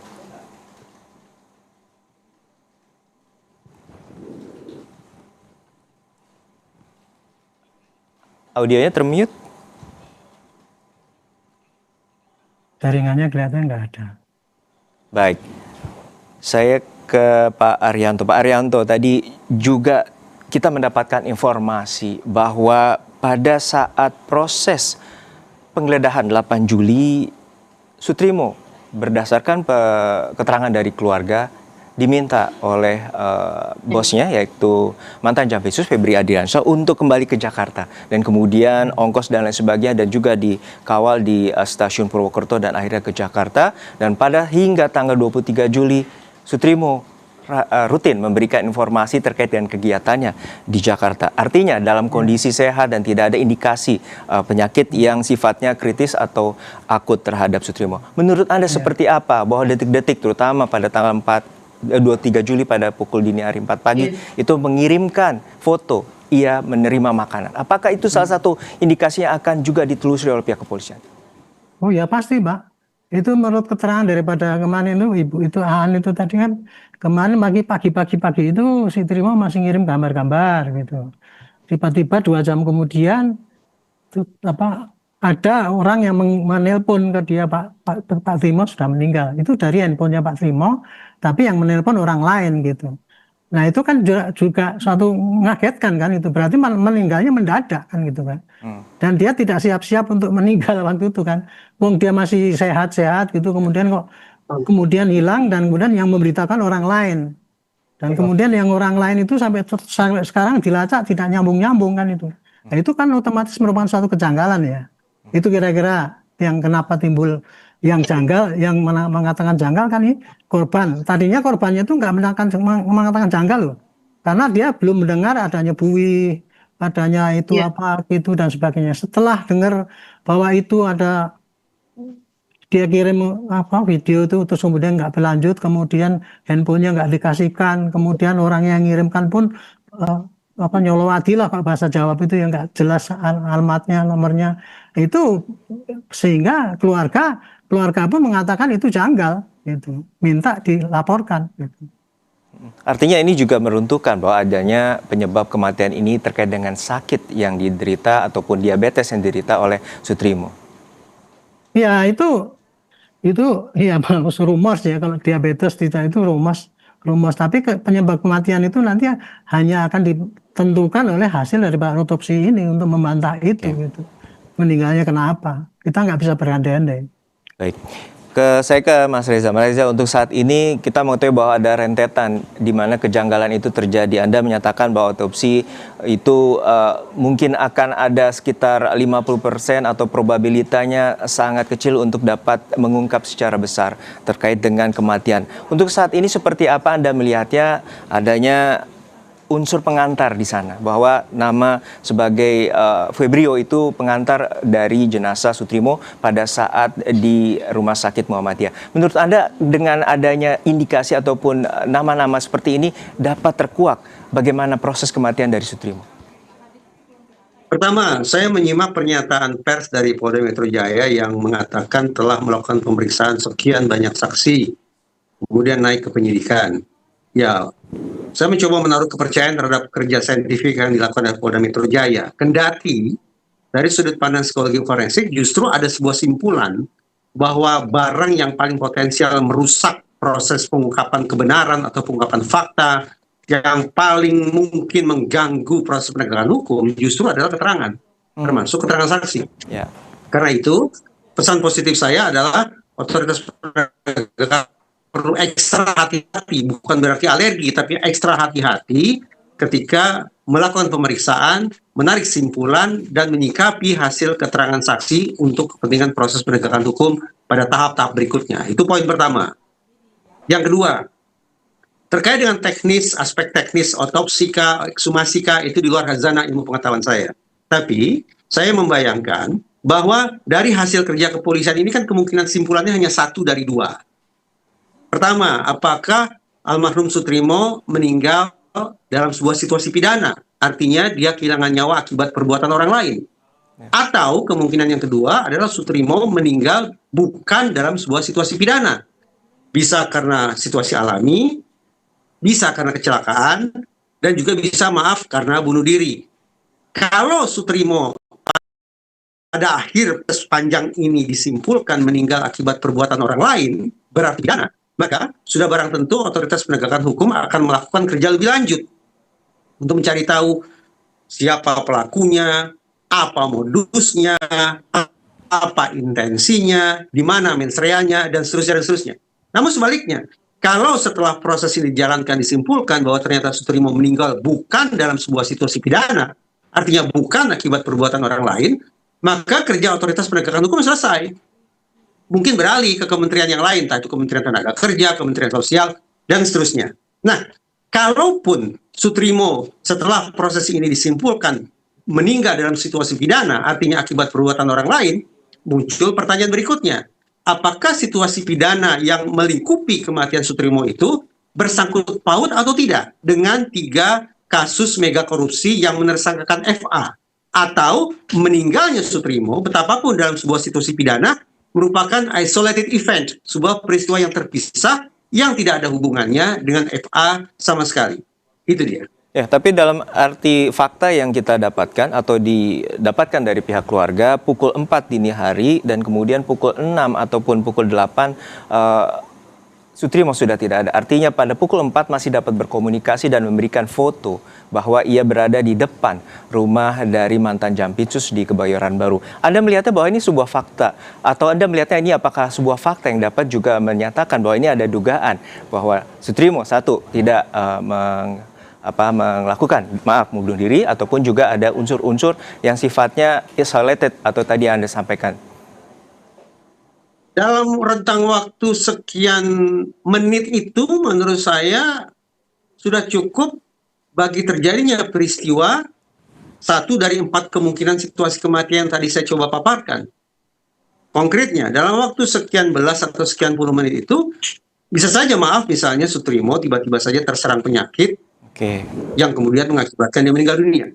Audionya termute. Jaringannya kelihatan nggak ada. Baik, saya ke Pak Arianto. Pak Arianto, tadi juga kita mendapatkan informasi bahwa pada saat proses penggeledahan 8 Juli, Sutrimo berdasarkan keterangan dari keluarga diminta oleh bosnya yaitu mantan Jampitsus Febri Ardiansyah untuk kembali ke Jakarta dan kemudian ongkos dan lain sebagainya dan juga dikawal di stasiun Purwokerto dan akhirnya ke Jakarta, dan pada hingga tanggal 23 Juli Sutrimo rutin memberikan informasi terkait dengan kegiatannya di Jakarta. Artinya dalam kondisi sehat dan tidak ada indikasi penyakit yang sifatnya kritis atau akut terhadap Sutrimo. Menurut Anda seperti apa bahwa detik-detik terutama pada tanggal 23 Juli pada pukul dini hari 4 pagi itu mengirimkan foto ia menerima makanan? Apakah itu salah satu indikasi yang akan juga ditelusuri oleh pihak kepolisian? Oh ya pasti, Pak. Itu menurut keterangan daripada kemarin itu Ibu itu Aan itu tadi kan kemarin pagi itu si Trimo masih ngirim gambar-gambar gitu. Tiba-tiba 2 jam kemudian itu, ada orang yang menelpon ke dia, Pak Trimo sudah meninggal. Itu dari handphonenya Pak Trimo, tapi yang menelpon orang lain gitu. Nah itu kan juga suatu mengagetkan kan, itu berarti meninggalnya mendadak kan gitu kan. Dan dia tidak siap-siap untuk meninggal waktu itu kan. Wong dia masih sehat-sehat gitu, kemudian kemudian hilang dan kemudian yang memberitakan orang lain. Dan kemudian yang orang lain itu sampai sekarang dilacak tidak nyambung-nyambung kan itu. Nah itu kan otomatis merupakan suatu kejanggalan ya. Itu kira-kira yang kenapa timbul yang janggal, yang mengatakan janggal kan ini korban. Tadinya korbannya itu nggak mengatakan janggal loh, karena dia belum mendengar adanya buih, adanya itu apa itu dan sebagainya. Setelah dengar bahwa itu ada dia kirim apa video itu, terus kemudian nggak berlanjut, kemudian handphonenya nggak dikasihkan, kemudian orang yang ngirimkan pun nyolowadi lah kalau bahasa Jawa itu, yang nggak jelas alamatnya, nomornya itu, sehingga keluarga pun mengatakan itu janggal, gitu, minta dilaporkan. Gitu. Artinya ini juga meruntuhkan bahwa adanya penyebab kematian ini terkait dengan sakit yang diderita ataupun diabetes yang diderita oleh Sutrimo. Ya itu ya rumors ya, kalau diabetes tidak itu rumors, tapi penyebab kematian itu nanti hanya akan ditentukan oleh hasil dari otopsi ini untuk membantah itu. Gitu. Meninggalnya kenapa? Kita nggak bisa berandai-andai. Baik, saya ke Mas Reza. Mas Reza, untuk saat ini kita mengetahui bahwa ada rentetan di mana kejanggalan itu terjadi. Anda menyatakan bahwa otopsi itu mungkin akan ada sekitar 50% atau probabilitasnya sangat kecil untuk dapat mengungkap secara besar terkait dengan kematian. Untuk saat ini seperti apa Anda melihatnya adanya unsur pengantar di sana, bahwa nama sebagai Febrio itu pengantar dari jenazah Sutrimo pada saat di Rumah Sakit Muhammadiyah. Menurut Anda dengan adanya indikasi ataupun nama-nama seperti ini dapat terkuak bagaimana proses kematian dari Sutrimo? Pertama, saya menyimak pernyataan pers dari Polda Metro Jaya yang mengatakan telah melakukan pemeriksaan sekian banyak saksi, kemudian naik ke penyidikan. Ya, saya mencoba menaruh kepercayaan terhadap kerja saintifik yang dilakukan oleh Polda Metro Jaya. Kendati dari sudut pandang psikologi forensik justru ada sebuah simpulan bahwa barang yang paling potensial merusak proses pengungkapan kebenaran atau pengungkapan fakta, yang paling mungkin mengganggu proses penegakan hukum justru adalah keterangan, termasuk keterangan saksi. Karena itu pesan positif saya adalah otoritas penegakan perlu ekstra hati-hati, bukan berarti alergi, tapi ekstra hati-hati ketika melakukan pemeriksaan, menarik simpulan, dan menyikapi hasil keterangan saksi untuk kepentingan proses penegakan hukum pada tahap-tahap berikutnya. Itu poin pertama. Yang kedua, terkait dengan teknis, aspek teknis otopsika, ekshumasika, itu di luar khazanah ilmu pengetahuan saya. Tapi, saya membayangkan bahwa dari hasil kerja kepolisian ini kan kemungkinan simpulannya hanya satu dari dua. Pertama, apakah almarhum Sutrimo meninggal dalam sebuah situasi pidana? Artinya dia kehilangan nyawa akibat perbuatan orang lain. Atau kemungkinan yang kedua adalah Sutrimo meninggal bukan dalam sebuah situasi pidana. Bisa karena situasi alami, bisa karena kecelakaan, dan juga bisa karena bunuh diri. Kalau Sutrimo pada akhir sepanjang ini disimpulkan meninggal akibat perbuatan orang lain, berarti pidana, maka sudah barang tentu otoritas penegakan hukum akan melakukan kerja lebih lanjut untuk mencari tahu siapa pelakunya, apa modusnya, apa intensinya, di mana mensreanya, dan seterusnya. Namun sebaliknya, kalau setelah proses ini dijalankan disimpulkan bahwa ternyata Sutrimo meninggal bukan dalam sebuah situasi pidana, artinya bukan akibat perbuatan orang lain, maka kerja otoritas penegakan hukum selesai. Mungkin beralih ke kementerian yang lain, entah itu Kementerian Tenaga Kerja, Kementerian Sosial, dan seterusnya. Nah, kalaupun Sutrimo setelah proses ini disimpulkan meninggal dalam situasi pidana, artinya akibat perbuatan orang lain, muncul pertanyaan berikutnya. Apakah situasi pidana yang melingkupi kematian Sutrimo itu bersangkut paut atau tidak dengan 3 kasus mega korupsi yang menersangkakan FA? Atau meninggalnya Sutrimo, betapapun dalam sebuah situasi pidana, merupakan isolated event, sebuah peristiwa yang terpisah yang tidak ada hubungannya dengan FA sama sekali. Itu dia. Ya, tapi dalam arti fakta yang kita dapatkan atau didapatkan dari pihak keluarga, pukul 4 dini hari dan kemudian pukul 6 ataupun pukul 8 Sutrimo sudah tidak ada. Artinya pada pukul 4 masih dapat berkomunikasi dan memberikan foto bahwa ia berada di depan rumah dari mantan Jampitsus di Kebayoran Baru. Anda melihatnya bahwa ini sebuah fakta atau Anda melihatnya ini apakah sebuah fakta yang dapat juga menyatakan bahwa ini ada dugaan bahwa Sutrimo satu tidak melakukan bunuh diri ataupun juga ada unsur-unsur yang sifatnya isolated atau tadi Anda sampaikan? dalam rentang waktu sekian menit itu menurut saya sudah cukup bagi terjadinya peristiwa 1 dari 4 kemungkinan situasi kematian tadi saya coba paparkan. Konkretnya, dalam waktu sekian belas atau sekian puluh menit itu, bisa saja misalnya Sutrimo tiba-tiba saja terserang penyakit yang kemudian mengakibatkan dia meninggal dunia.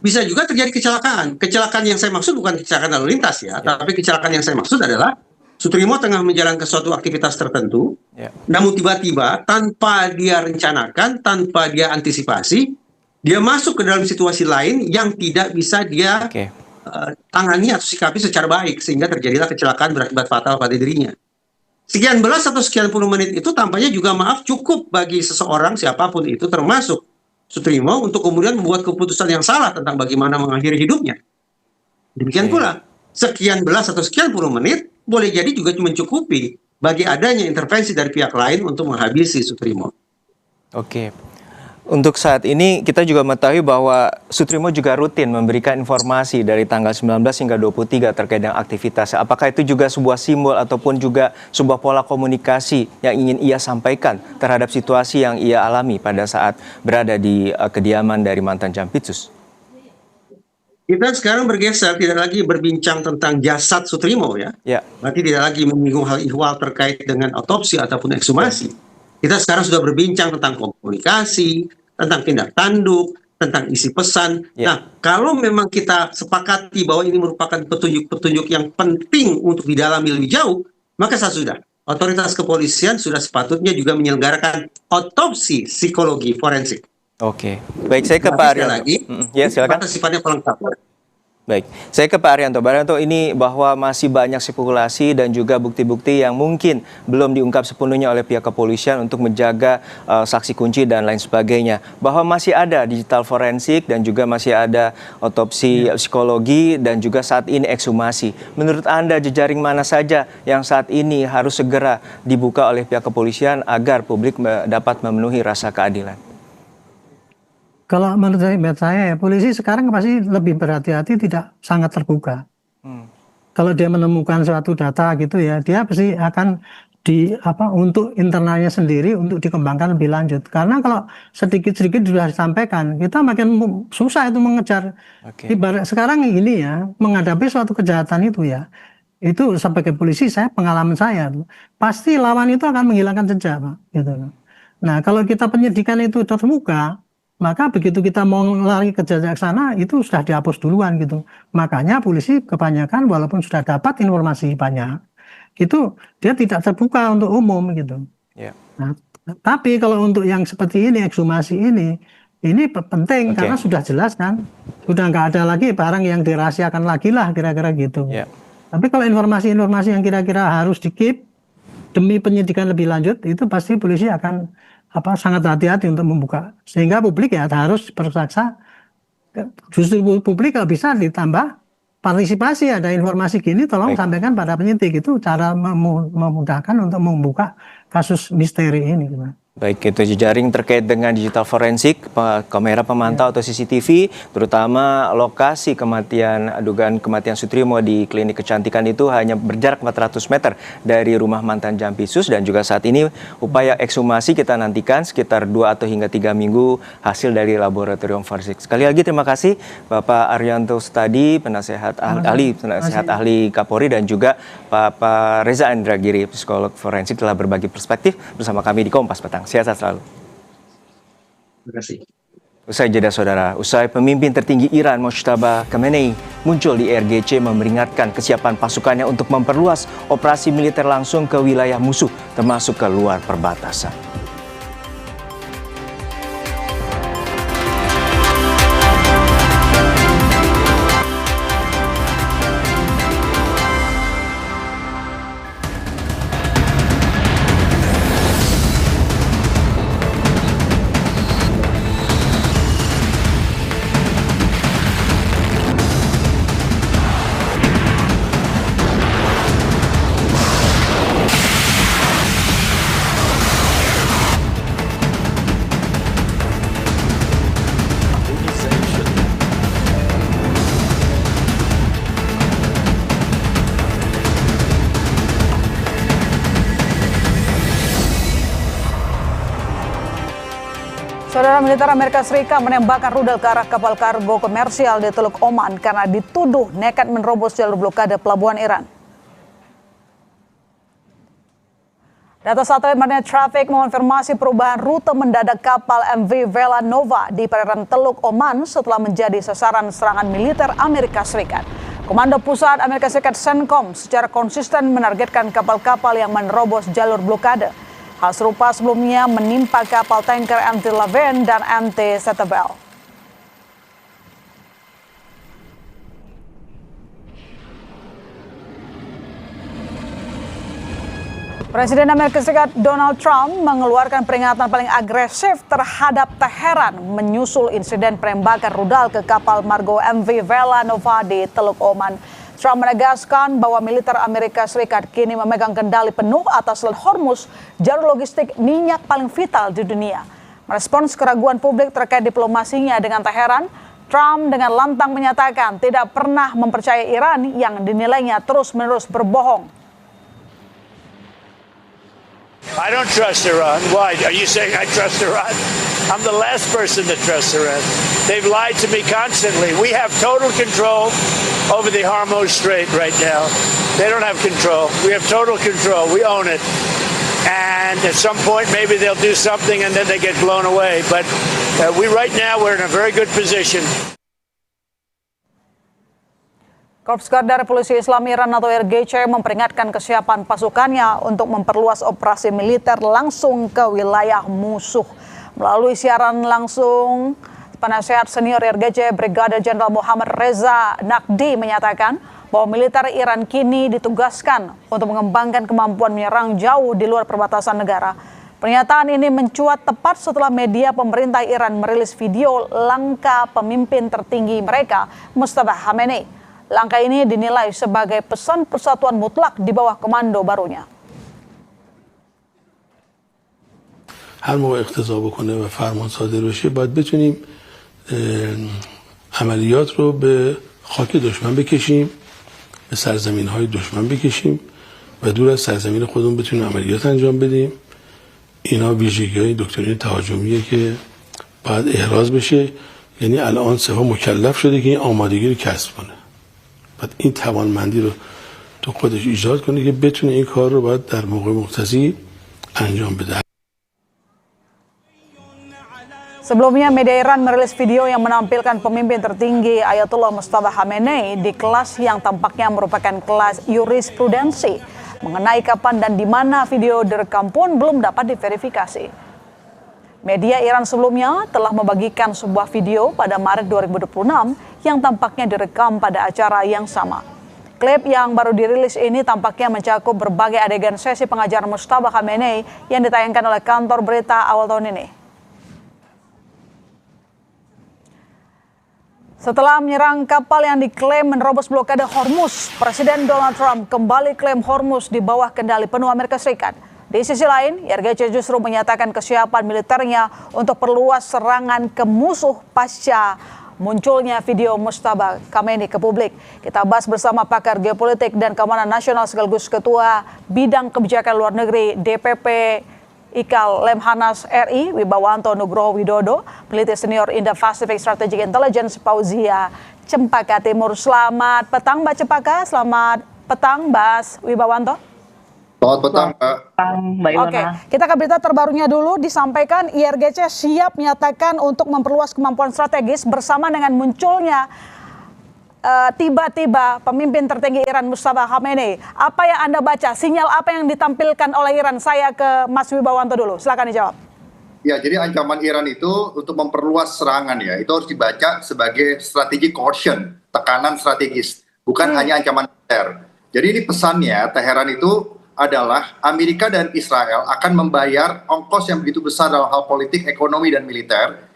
Bisa juga terjadi kecelakaan. Kecelakaan yang saya maksud bukan kecelakaan lalu lintas ya, tapi kecelakaan yang saya maksud adalah Sutrimo tengah menjalankan suatu aktivitas tertentu, namun tiba-tiba tanpa dia rencanakan, tanpa dia antisipasi, dia masuk ke dalam situasi lain yang tidak bisa dia tangani atau sikapi secara baik, sehingga terjadilah kecelakaan berakibat fatal pada dirinya. Sekian belas atau sekian puluh menit itu tampaknya juga cukup bagi seseorang siapapun itu termasuk Sutrimo untuk kemudian membuat keputusan yang salah tentang bagaimana mengakhiri hidupnya. Demikian pula sekian belas atau sekian puluh menit boleh jadi juga mencukupi bagi adanya intervensi dari pihak lain untuk menghabisi Sutrimo. Untuk saat ini kita juga mengetahui bahwa Sutrimo juga rutin memberikan informasi dari tanggal 19 hingga 23 terkait dengan aktivitasnya. Apakah itu juga sebuah simbol ataupun juga sebuah pola komunikasi yang ingin ia sampaikan terhadap situasi yang ia alami pada saat berada di kediaman dari mantan Jampitsus? Kita sekarang bergeser, tidak lagi berbincang tentang jasad Sutrimo ya. Berarti tidak lagi menyinggung hal ihwal terkait dengan otopsi ataupun ekshumasi. Kita sekarang sudah berbincang tentang komunikasi, tentang tindak tanduk, tentang isi pesan. Nah, kalau memang kita sepakati bahwa ini merupakan petunjuk-petunjuk yang penting untuk didalami lebih jauh, maka sudah. Otoritas kepolisian sudah sepatutnya juga menyelenggarakan otopsi psikologi forensik. Baik, saya ke Pak Arianto. Ya, silakan. Sifatnya pelengkap. Baik, saya ke Pak Arianto. Pak Arianto, ini bahwa masih banyak spekulasi dan juga bukti-bukti yang mungkin belum diungkap sepenuhnya oleh pihak kepolisian untuk menjaga saksi kunci dan lain sebagainya. Bahwa masih ada digital forensik dan juga masih ada otopsi psikologi dan juga saat ini ekshumasi. Menurut Anda jejaring mana saja yang saat ini harus segera dibuka oleh pihak kepolisian agar publik dapat memenuhi rasa keadilan? Kalau menurut saya ya, polisi sekarang pasti lebih berhati-hati, tidak sangat terbuka. Kalau dia menemukan suatu data gitu ya, dia pasti akan untuk internalnya sendiri untuk dikembangkan lebih lanjut. Karena kalau sedikit-sedikit sudah disampaikan, kita makin susah itu mengejar. Ibarat sekarang ini ya, menghadapi suatu kejahatan itu ya, itu sebagai polisi pengalaman saya, pasti lawan itu akan menghilangkan jejak, Pak. Gitu. Nah, kalau kita penyidikan itu terbuka, maka begitu kita mau lari ke jejak sana itu sudah dihapus duluan gitu. Makanya polisi kebanyakan walaupun sudah dapat informasi banyak, itu dia tidak terbuka untuk umum gitu. Nah, tapi kalau untuk yang seperti ini, ekshumasi ini penting karena sudah jelas kan, sudah nggak ada lagi barang yang dirahasiakan lagi lah kira-kira gitu. Tapi kalau informasi-informasi yang kira-kira harus di-keep demi penyidikan lebih lanjut, itu pasti polisi akan sangat hati-hati untuk membuka, sehingga publik ya harus bersaksa. Justru publik kalau bisa ditambah partisipasi, ada informasi gini tolong sampaikan pada penyidik, itu cara memudahkan untuk membuka kasus misteri ini. Baik, itu jejaring terkait dengan digital forensik, kamera pemantau atau CCTV, terutama lokasi dugaan kematian Sutrimo di klinik kecantikan itu hanya berjarak 400 meter dari rumah mantan Jampitsus, dan juga saat ini upaya ekshumasi kita nantikan sekitar 2 atau hingga 3 minggu hasil dari laboratorium forensik. Sekali lagi terima kasih Bapak Arianto Sutadi, penasehat ahli Kapolri, dan juga Pak Reza Indragiri, psikolog forensik, telah berbagi perspektif bersama kami di Kompas Petang. Sehat selalu. Terima kasih. Usai jeda saudara, usai pemimpin tertinggi Iran Mojtaba Khamenei muncul di RGC memperingatkan kesiapan pasukannya untuk memperluas operasi militer langsung ke wilayah musuh, termasuk ke luar perbatasan. Saudara, militer Amerika Serikat menembakkan rudal ke arah kapal kargo komersial di Teluk Oman karena dituduh nekat menerobos jalur blokade pelabuhan Iran. Data satelit Marine Traffic mengonfirmasi perubahan rute mendadak kapal MV Vela Nova di perairan Teluk Oman setelah menjadi sasaran serangan militer Amerika Serikat. Komando Pusat Amerika Serikat CENTCOM secara konsisten menargetkan kapal-kapal yang menerobos jalur blokade. Hal serupa sebelumnya menimpa kapal tanker MT Laverne dan MT Setebel. Presiden Amerika Serikat Donald Trump mengeluarkan peringatan paling agresif terhadap Teheran menyusul insiden penembakan rudal ke kapal Margo MV Vela Nova di Teluk Oman. Trump menegaskan bahwa militer Amerika Serikat kini memegang kendali penuh atas Selat Hormuz, jalur logistik minyak paling vital di dunia. Merespons keraguan publik terkait diplomasinya dengan Teheran, Trump dengan lantang menyatakan tidak pernah mempercayai Iran yang dinilainya terus-menerus berbohong. I don't trust Iran. Why? Are you saying I trust Iran? I'm the last person to trust Iran. They've lied to me constantly. We have total control over the Hormuz Strait right now. They don't have control. We have total control. We own it. And at some point, maybe they'll do something and then they get blown away. But right now, we're in a very good position. Korps Garda Revolusi Islam Iran atau RGC memperingatkan kesiapan pasukannya untuk memperluas operasi militer langsung ke wilayah musuh. Melalui siaran langsung, penasehat senior RGC Brigadir Jenderal Muhammad Reza Naqdi menyatakan bahwa militer Iran kini ditugaskan untuk mengembangkan kemampuan menyerang jauh di luar perbatasan negara. Pernyataan ini mencuat tepat setelah media pemerintah Iran merilis video langkah pemimpin tertinggi mereka, Mustafa Khamenei. Langkah ini dinilai sebagai pesan persatuan mutlak di bawah komando barunya. هر موقع اقتضا بکنه و فرمان صادر بشه باید بتونیم عملیات رو به خاک دشمن بکشیم، به سرزمین‌های دشمن بکشیم و دور از سرزمین خودمون بتونیم عملیات انجام بدیم. اینا ویژگی‌های دکترین تهاجمیه که باید احراز بشه. یعنی الان سپاه مکلف شده که این آمادگی رو کسب کنه. بعد این توانمندی رو تو خودش ایجاد کنه که بتونه این کار رو باید در موقع مقتضی انجام بده. Sebelumnya, media Iran merilis video yang menampilkan pemimpin tertinggi Ayatollah Mustafa Khamenei di kelas yang tampaknya merupakan kelas jurisprudensi. Mengenai kapan dan di mana video direkam pun belum dapat diverifikasi. Media Iran sebelumnya telah membagikan sebuah video pada Maret 2026 yang tampaknya direkam pada acara yang sama. Klip yang baru dirilis ini tampaknya mencakup berbagai adegan sesi pengajaran Mustafa Khamenei yang ditayangkan oleh kantor berita awal tahun ini. Setelah menyerang kapal yang diklaim menerobos blokade Hormuz, Presiden Donald Trump kembali klaim Hormuz di bawah kendali penuh Amerika Serikat. Di sisi lain, RGC justru menyatakan kesiapan militernya untuk perluas serangan ke musuh pasca munculnya video Mustafa Khamenei ke publik. Kita bahas bersama pakar geopolitik dan keamanan nasional sekaligus Ketua Bidang Kebijakan Luar Negeri DPP IKAL Lemhanas RI, Wibawanto Nugroho Widodo, peneliti senior Indo-Pacific Strategic Intelligence Fauzia Cempaka Timur. Selamat petang Mbak Cempaka, selamat petang Mbak Wibawanto. Selamat petang Mbak Ilona. Oke, kita ke berita terbarunya dulu. Disampaikan IRGC siap menyatakan untuk memperluas kemampuan strategis bersama dengan munculnya tiba-tiba pemimpin tertinggi Iran Mustafa Khamenei. Apa yang Anda baca? Sinyal apa yang ditampilkan oleh Iran? Saya ke Mas Wibawanto dulu. Silakan dijawab. Ya, jadi ancaman Iran itu untuk memperluas serangan ya, itu harus dibaca sebagai strategic coercion, tekanan strategis, bukan hanya ancaman militer. Jadi ini pesannya Teheran itu adalah Amerika dan Israel akan membayar ongkos yang begitu besar dalam hal politik, ekonomi, dan militer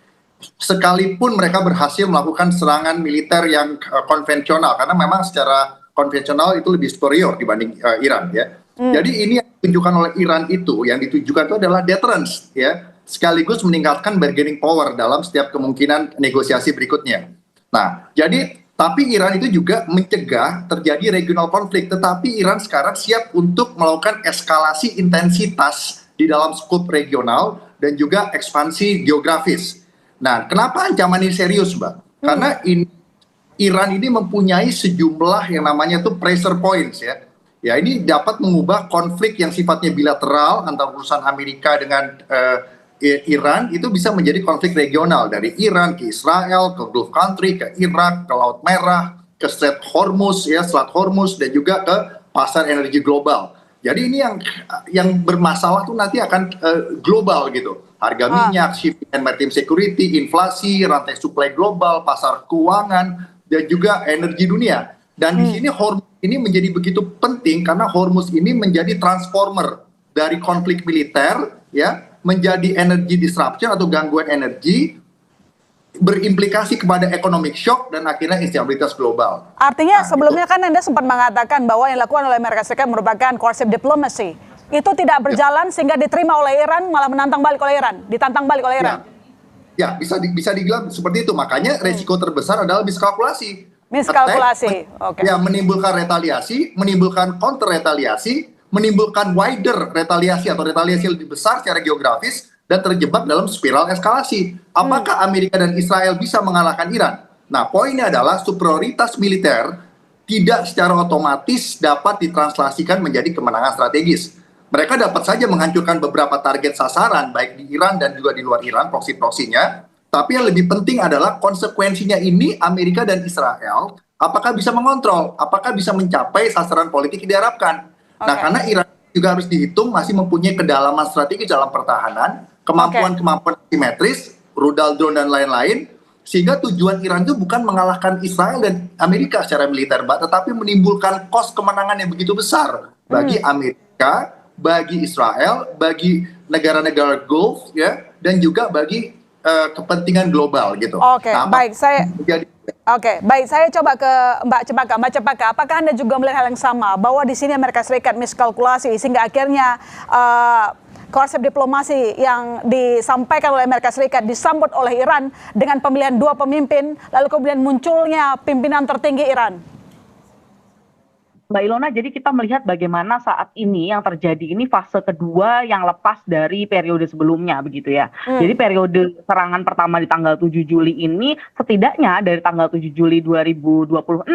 sekalipun mereka berhasil melakukan serangan militer yang konvensional, karena memang secara konvensional itu lebih superior dibanding Iran ya. Jadi ini yang ditunjukkan oleh Iran itu, yang ditujukan itu adalah deterrence ya, sekaligus meningkatkan bargaining power dalam setiap kemungkinan negosiasi berikutnya. Nah, jadi tapi Iran itu juga mencegah terjadi regional konflik, tetapi Iran sekarang siap untuk melakukan eskalasi intensitas di dalam skop regional dan juga ekspansi geografis. Nah, kenapa ancaman ini serius, Mbak? Karena Iran ini mempunyai sejumlah yang namanya tuh pressure points ya. Ya, ini dapat mengubah konflik yang sifatnya bilateral antara urusan Amerika dengan Iran itu bisa menjadi konflik regional dari Iran ke Israel, ke Gulf country, ke Irak, ke Laut Merah, ke Strait Hormuz ya, Selat Hormuz, dan juga ke pasar energi global. Jadi ini yang bermasalah tuh nanti akan global gitu. Harga minyak, shipping and maritime security, inflasi, rantai supply global, pasar keuangan, dan juga energi dunia. Dan di sini Hormuz ini menjadi begitu penting karena Hormuz ini menjadi transformer dari konflik militer ya menjadi energy disruption atau gangguan energi, berimplikasi kepada economic shock dan akhirnya instabilitas global. Artinya sebelumnya kan Anda sempat mengatakan bahwa yang dilakukan oleh Amerika Serikat merupakan coercive diplomacy. Itu tidak berjalan sehingga diterima oleh Iran, malah menantang balik oleh Iran, ditantang balik oleh Iran. Ya, bisa dibilang seperti itu. Makanya resiko terbesar adalah miskalkulasi. Miskalkulasi, oke. Ya, menimbulkan retaliasi, menimbulkan counter retaliasi, menimbulkan wider retaliasi atau retaliasi lebih besar secara geografis dan terjebak dalam spiral eskalasi. Apakah Amerika dan Israel bisa mengalahkan Iran? Nah, poinnya adalah superioritas militer tidak secara otomatis dapat ditranslasikan menjadi kemenangan strategis. Mereka dapat saja menghancurkan beberapa target sasaran baik di Iran dan juga di luar Iran, proksi-proksinya. Tapi yang lebih penting adalah konsekuensinya ini Amerika dan Israel apakah bisa mengontrol, apakah bisa mencapai sasaran politik yang diharapkan. Nah, karena Iran juga harus dihitung masih mempunyai kedalaman strategis dalam pertahanan, kemampuan-kemampuan asimetris, rudal drone dan lain-lain, sehingga tujuan Iran itu bukan mengalahkan Israel dan Amerika secara militer, Mbak, tetapi menimbulkan kos kemenangan yang begitu besar bagi Amerika, bagi Israel, bagi negara-negara Gulf ya, dan juga bagi kepentingan global gitu. Oke, baik, saya coba ke Mbak Cempaka. Mbak Cempaka, apakah Anda juga melihat hal yang sama bahwa di sini Amerika Serikat miskalkulasi sehingga akhirnya coercive diplomasi yang disampaikan oleh Amerika Serikat disambut oleh Iran dengan pemilihan dua pemimpin, lalu kemudian munculnya pimpinan tertinggi Iran? Mbak Ilona, jadi kita melihat bagaimana saat ini yang terjadi ini fase kedua yang lepas dari periode sebelumnya begitu ya. Jadi periode serangan pertama di tanggal 7 Juli ini setidaknya dari tanggal 7 Juli 2026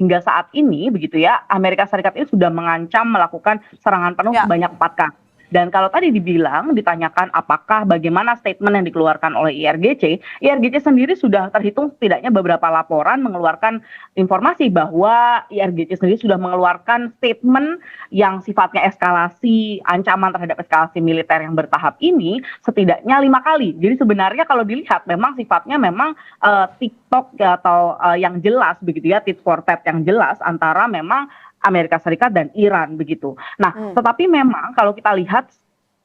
hingga saat ini begitu ya, Amerika Serikat ini sudah mengancam melakukan serangan penuh sebanyak 4 kali. Dan kalau tadi ditanyakan apakah bagaimana statement yang dikeluarkan oleh IRGC sendiri sudah terhitung setidaknya beberapa laporan mengeluarkan informasi bahwa IRGC sendiri sudah mengeluarkan statement yang sifatnya eskalasi, ancaman terhadap eskalasi militer yang bertahap ini setidaknya 5 kali. Jadi sebenarnya kalau dilihat memang sifatnya memang TikTok atau yang jelas begitu ya, tit for tat yang jelas antara memang Amerika Serikat dan Iran begitu. Nah, tetapi memang kalau kita lihat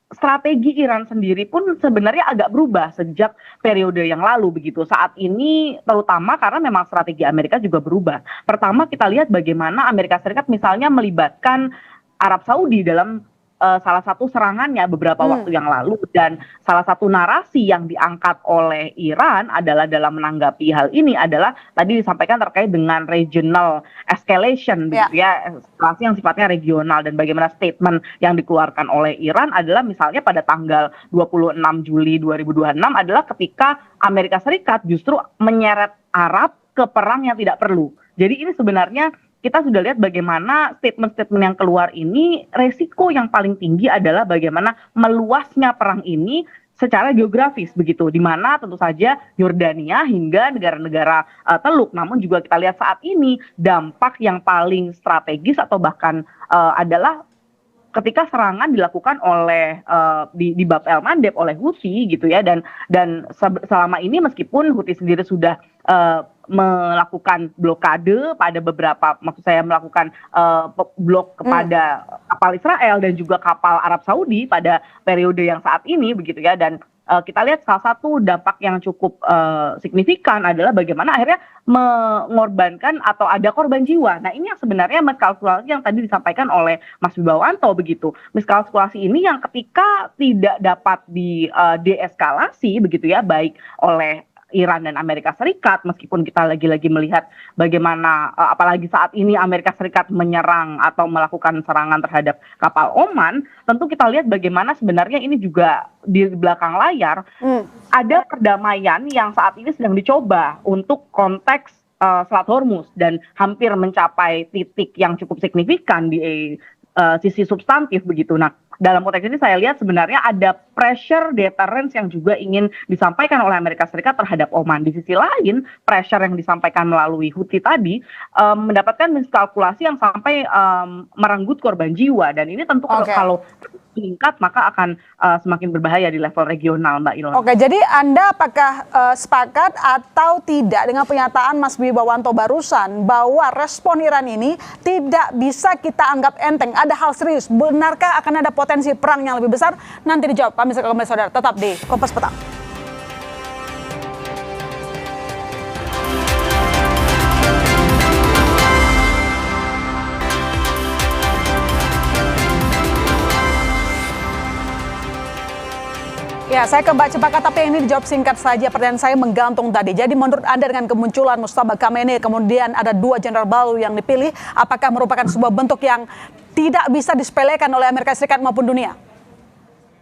strategi Iran sendiri pun sebenarnya agak berubah sejak periode yang lalu begitu. Saat ini terutama karena memang strategi Amerika juga berubah. Pertama kita lihat bagaimana Amerika Serikat misalnya melibatkan Arab Saudi dalam salah satu serangannya beberapa waktu yang lalu, dan salah satu narasi yang diangkat oleh Iran adalah dalam menanggapi hal ini adalah tadi disampaikan terkait dengan regional escalation gitu ya, eskalasi yang sifatnya regional, dan bagaimana statement yang dikeluarkan oleh Iran adalah misalnya pada tanggal 26 Juli 2026 adalah ketika Amerika Serikat justru menyeret Arab ke perang yang tidak perlu. Jadi ini sebenarnya kita sudah lihat bagaimana statement-statement yang keluar ini, resiko yang paling tinggi adalah bagaimana meluasnya perang ini secara geografis begitu, di mana tentu saja Yordania hingga negara-negara Teluk. Namun juga kita lihat saat ini dampak yang paling strategis atau bahkan adalah ketika serangan dilakukan oleh di Bab el Mandeb oleh Houthi gitu ya, dan selama ini meskipun Houthi sendiri sudah melakukan blokade pada beberapa, maksud saya melakukan blok kepada kapal Israel dan juga kapal Arab Saudi pada periode yang saat ini begitu ya, dan kita lihat salah satu dampak yang cukup signifikan adalah bagaimana akhirnya mengorbankan atau ada korban jiwa. Nah ini yang sebenarnya miskalkulasi yang tadi disampaikan oleh Mas Wibawanto begitu. Miskalkulasi ini yang ketika tidak dapat di deeskalasi begitu ya, baik oleh Iran dan Amerika Serikat, meskipun kita lagi-lagi melihat bagaimana apalagi saat ini Amerika Serikat menyerang atau melakukan serangan terhadap kapal Oman, tentu kita lihat bagaimana sebenarnya ini juga di belakang layar ada perdamaian yang saat ini sedang dicoba untuk konteks Selat Hormuz dan hampir mencapai titik yang cukup signifikan di sisi substantif begitu. Nah, dalam konteks ini saya lihat sebenarnya ada pressure deterrence yang juga ingin disampaikan oleh Amerika Serikat terhadap Oman. Di sisi lain, pressure yang disampaikan melalui Houthi tadi mendapatkan miskalkulasi yang sampai merenggut korban jiwa, dan ini tentu kalau meningkat maka akan semakin berbahaya di level regional, Mbak Ilona. Oke, jadi Anda apakah sepakat atau tidak dengan pernyataan Mas Wibawanto barusan bahwa respon Iran ini tidak bisa kita anggap enteng, ada hal serius? Benarkah akan ada potensi perang yang lebih besar? Nanti dijawab kami kembali saudara, tetap di Kompas Petang. Ya, saya ke Mbak Cepaka, tapi ini dijawab singkat saja. Pertanyaan saya menggantung tadi. Jadi menurut Anda dengan kemunculan Mustafa Khamenei, kemudian ada 2 jenderal baru yang dipilih, apakah merupakan sebuah bentuk yang tidak bisa disepelekan oleh Amerika Serikat maupun dunia?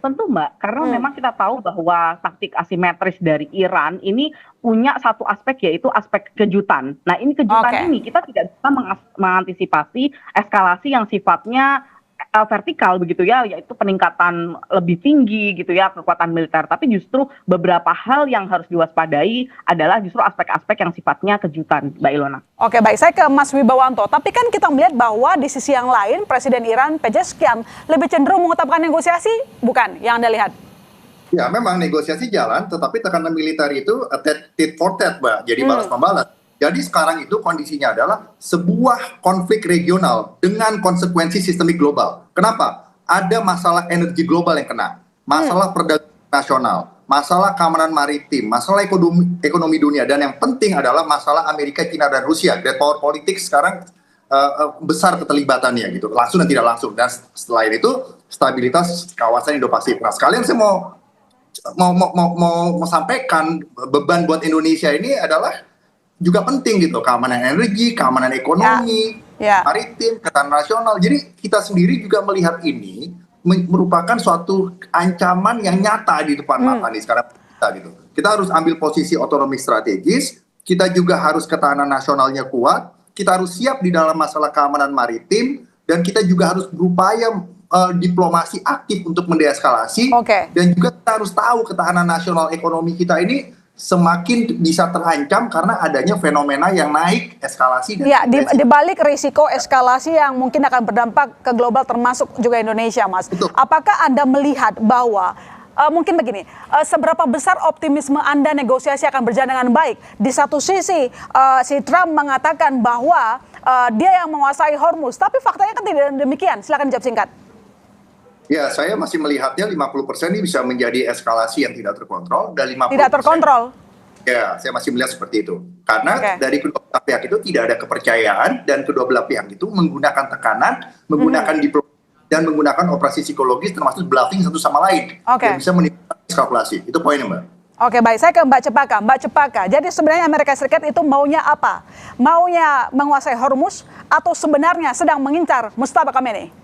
Tentu, Mbak, karena memang kita tahu bahwa taktik asimetris dari Iran ini punya satu aspek, yaitu aspek kejutan. Nah, ini kejutan ini kita tidak bisa mengantisipasi eskalasi yang sifatnya vertikal begitu ya, yaitu peningkatan lebih tinggi gitu ya kekuatan militer, tapi justru beberapa hal yang harus diwaspadai adalah justru aspek-aspek yang sifatnya kejutan, Mbak Ilona. Oke, baik, saya ke Mas Wibawanto. Tapi kan kita melihat bahwa di sisi yang lain Presiden Iran Pezeshkian lebih cenderung mengutamakan negosiasi, bukan yang Anda lihat? Ya, memang negosiasi jalan, tetapi tekanan militer itu tit for tat, Mbak, jadi balas-membalas. Jadi sekarang itu kondisinya adalah sebuah konflik regional dengan konsekuensi sistemik global. Kenapa? Ada masalah energi global yang kena, masalah perdagangan nasional, masalah keamanan maritim, masalah ekonomi dunia, dan yang penting adalah masalah Amerika, China, dan Rusia. Great power politik sekarang besar keterlibatannya gitu, langsung dan tidak langsung. Dan selain itu stabilitas kawasan Indo-Pasifik. Nah, sekalian saya mau sampaikan beban buat Indonesia ini adalah juga penting gitu, keamanan energi, keamanan ekonomi, maritim, ketahanan nasional. Jadi kita sendiri juga melihat ini merupakan suatu ancaman yang nyata di depan mata nih sekarang kita gitu. Kita harus ambil posisi otonomi strategis, kita juga harus ketahanan nasionalnya kuat, kita harus siap di dalam masalah keamanan maritim, dan kita juga harus berupaya diplomasi aktif untuk mendeeskalasi, dan juga kita harus tahu ketahanan nasional ekonomi kita ini semakin bisa terancam karena adanya fenomena yang naik eskalasi. Ya, di balik risiko eskalasi yang mungkin akan berdampak ke global termasuk juga Indonesia, Mas. Betul. Apakah Anda melihat bahwa mungkin begini, seberapa besar optimisme Anda negosiasi akan berjalan dengan baik? Di satu sisi si Trump mengatakan bahwa dia yang menguasai Hormuz, tapi faktanya kan tidak demikian. Silakan jawab singkat. Ya, saya masih melihatnya 50% ini bisa menjadi eskalasi yang tidak terkontrol, dan 50% tidak terkontrol. Ya, saya masih melihat seperti itu. Karena dari kedua belah pihak itu tidak ada kepercayaan, dan kedua belah pihak itu menggunakan tekanan, menggunakan diplomasi, dan menggunakan operasi psikologis termasuk bluffing satu sama lain. Yang bisa menimbulkan eskalasi. Itu poinnya, Mbak. Oke, baik. Saya ke Mbak Cepaka. Mbak Cepaka, jadi sebenarnya Amerika Serikat itu maunya apa? Maunya menguasai Hormuz atau sebenarnya sedang mengincar Mustafa Khamenei?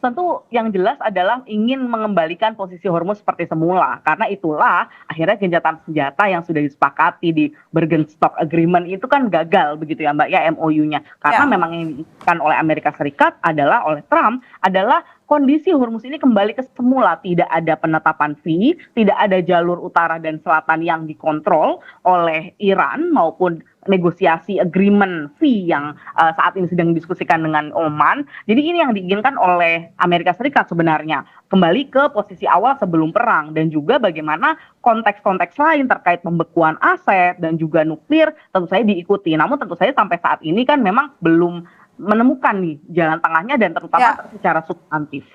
Tentu yang jelas adalah ingin mengembalikan posisi Hormuz seperti semula. Karena itulah akhirnya gencatan senjata yang sudah disepakati di Bergenstock Agreement itu kan gagal begitu ya Mbak ya, MOU-nya. Karena memang yang diinginkan oleh Amerika Serikat adalah oleh Trump adalah kondisi Hormuz ini kembali ke semula, tidak ada penetapan fee, tidak ada jalur utara dan selatan yang dikontrol oleh Iran maupun negosiasi agreement fee yang saat ini sedang didiskusikan dengan Oman. Jadi ini yang diinginkan oleh Amerika Serikat sebenarnya, kembali ke posisi awal sebelum perang, dan juga bagaimana konteks-konteks lain terkait pembekuan aset dan juga nuklir tentu saja diikuti. Namun tentu saja sampai saat ini kan memang belum menemukan nih jalan tengahnya dan terutama secara substantif.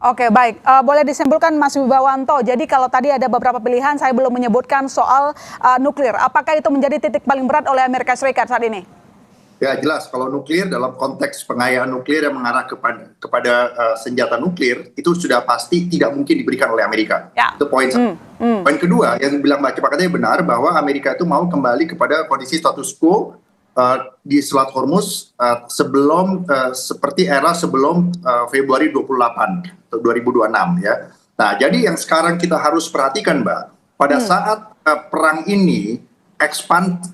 Oke, baik. Boleh disimpulkan Mas Wibawanto, jadi kalau tadi ada beberapa pilihan saya belum menyebutkan soal nuklir. Apakah itu menjadi titik paling berat oleh Amerika Serikat saat ini? Ya jelas, kalau nuklir dalam konteks pengayaan nuklir yang mengarah kepada senjata nuklir, itu sudah pasti tidak mungkin diberikan oleh Amerika. Itu poin satu. Poin kedua yang bilang Mbak Cepakatnya benar bahwa Amerika itu mau kembali kepada kondisi status quo di Selat Hormuz seperti era sebelum Februari 28 atau 2026 ya. Nah, jadi yang sekarang kita harus perhatikan Mbak, pada saat perang ini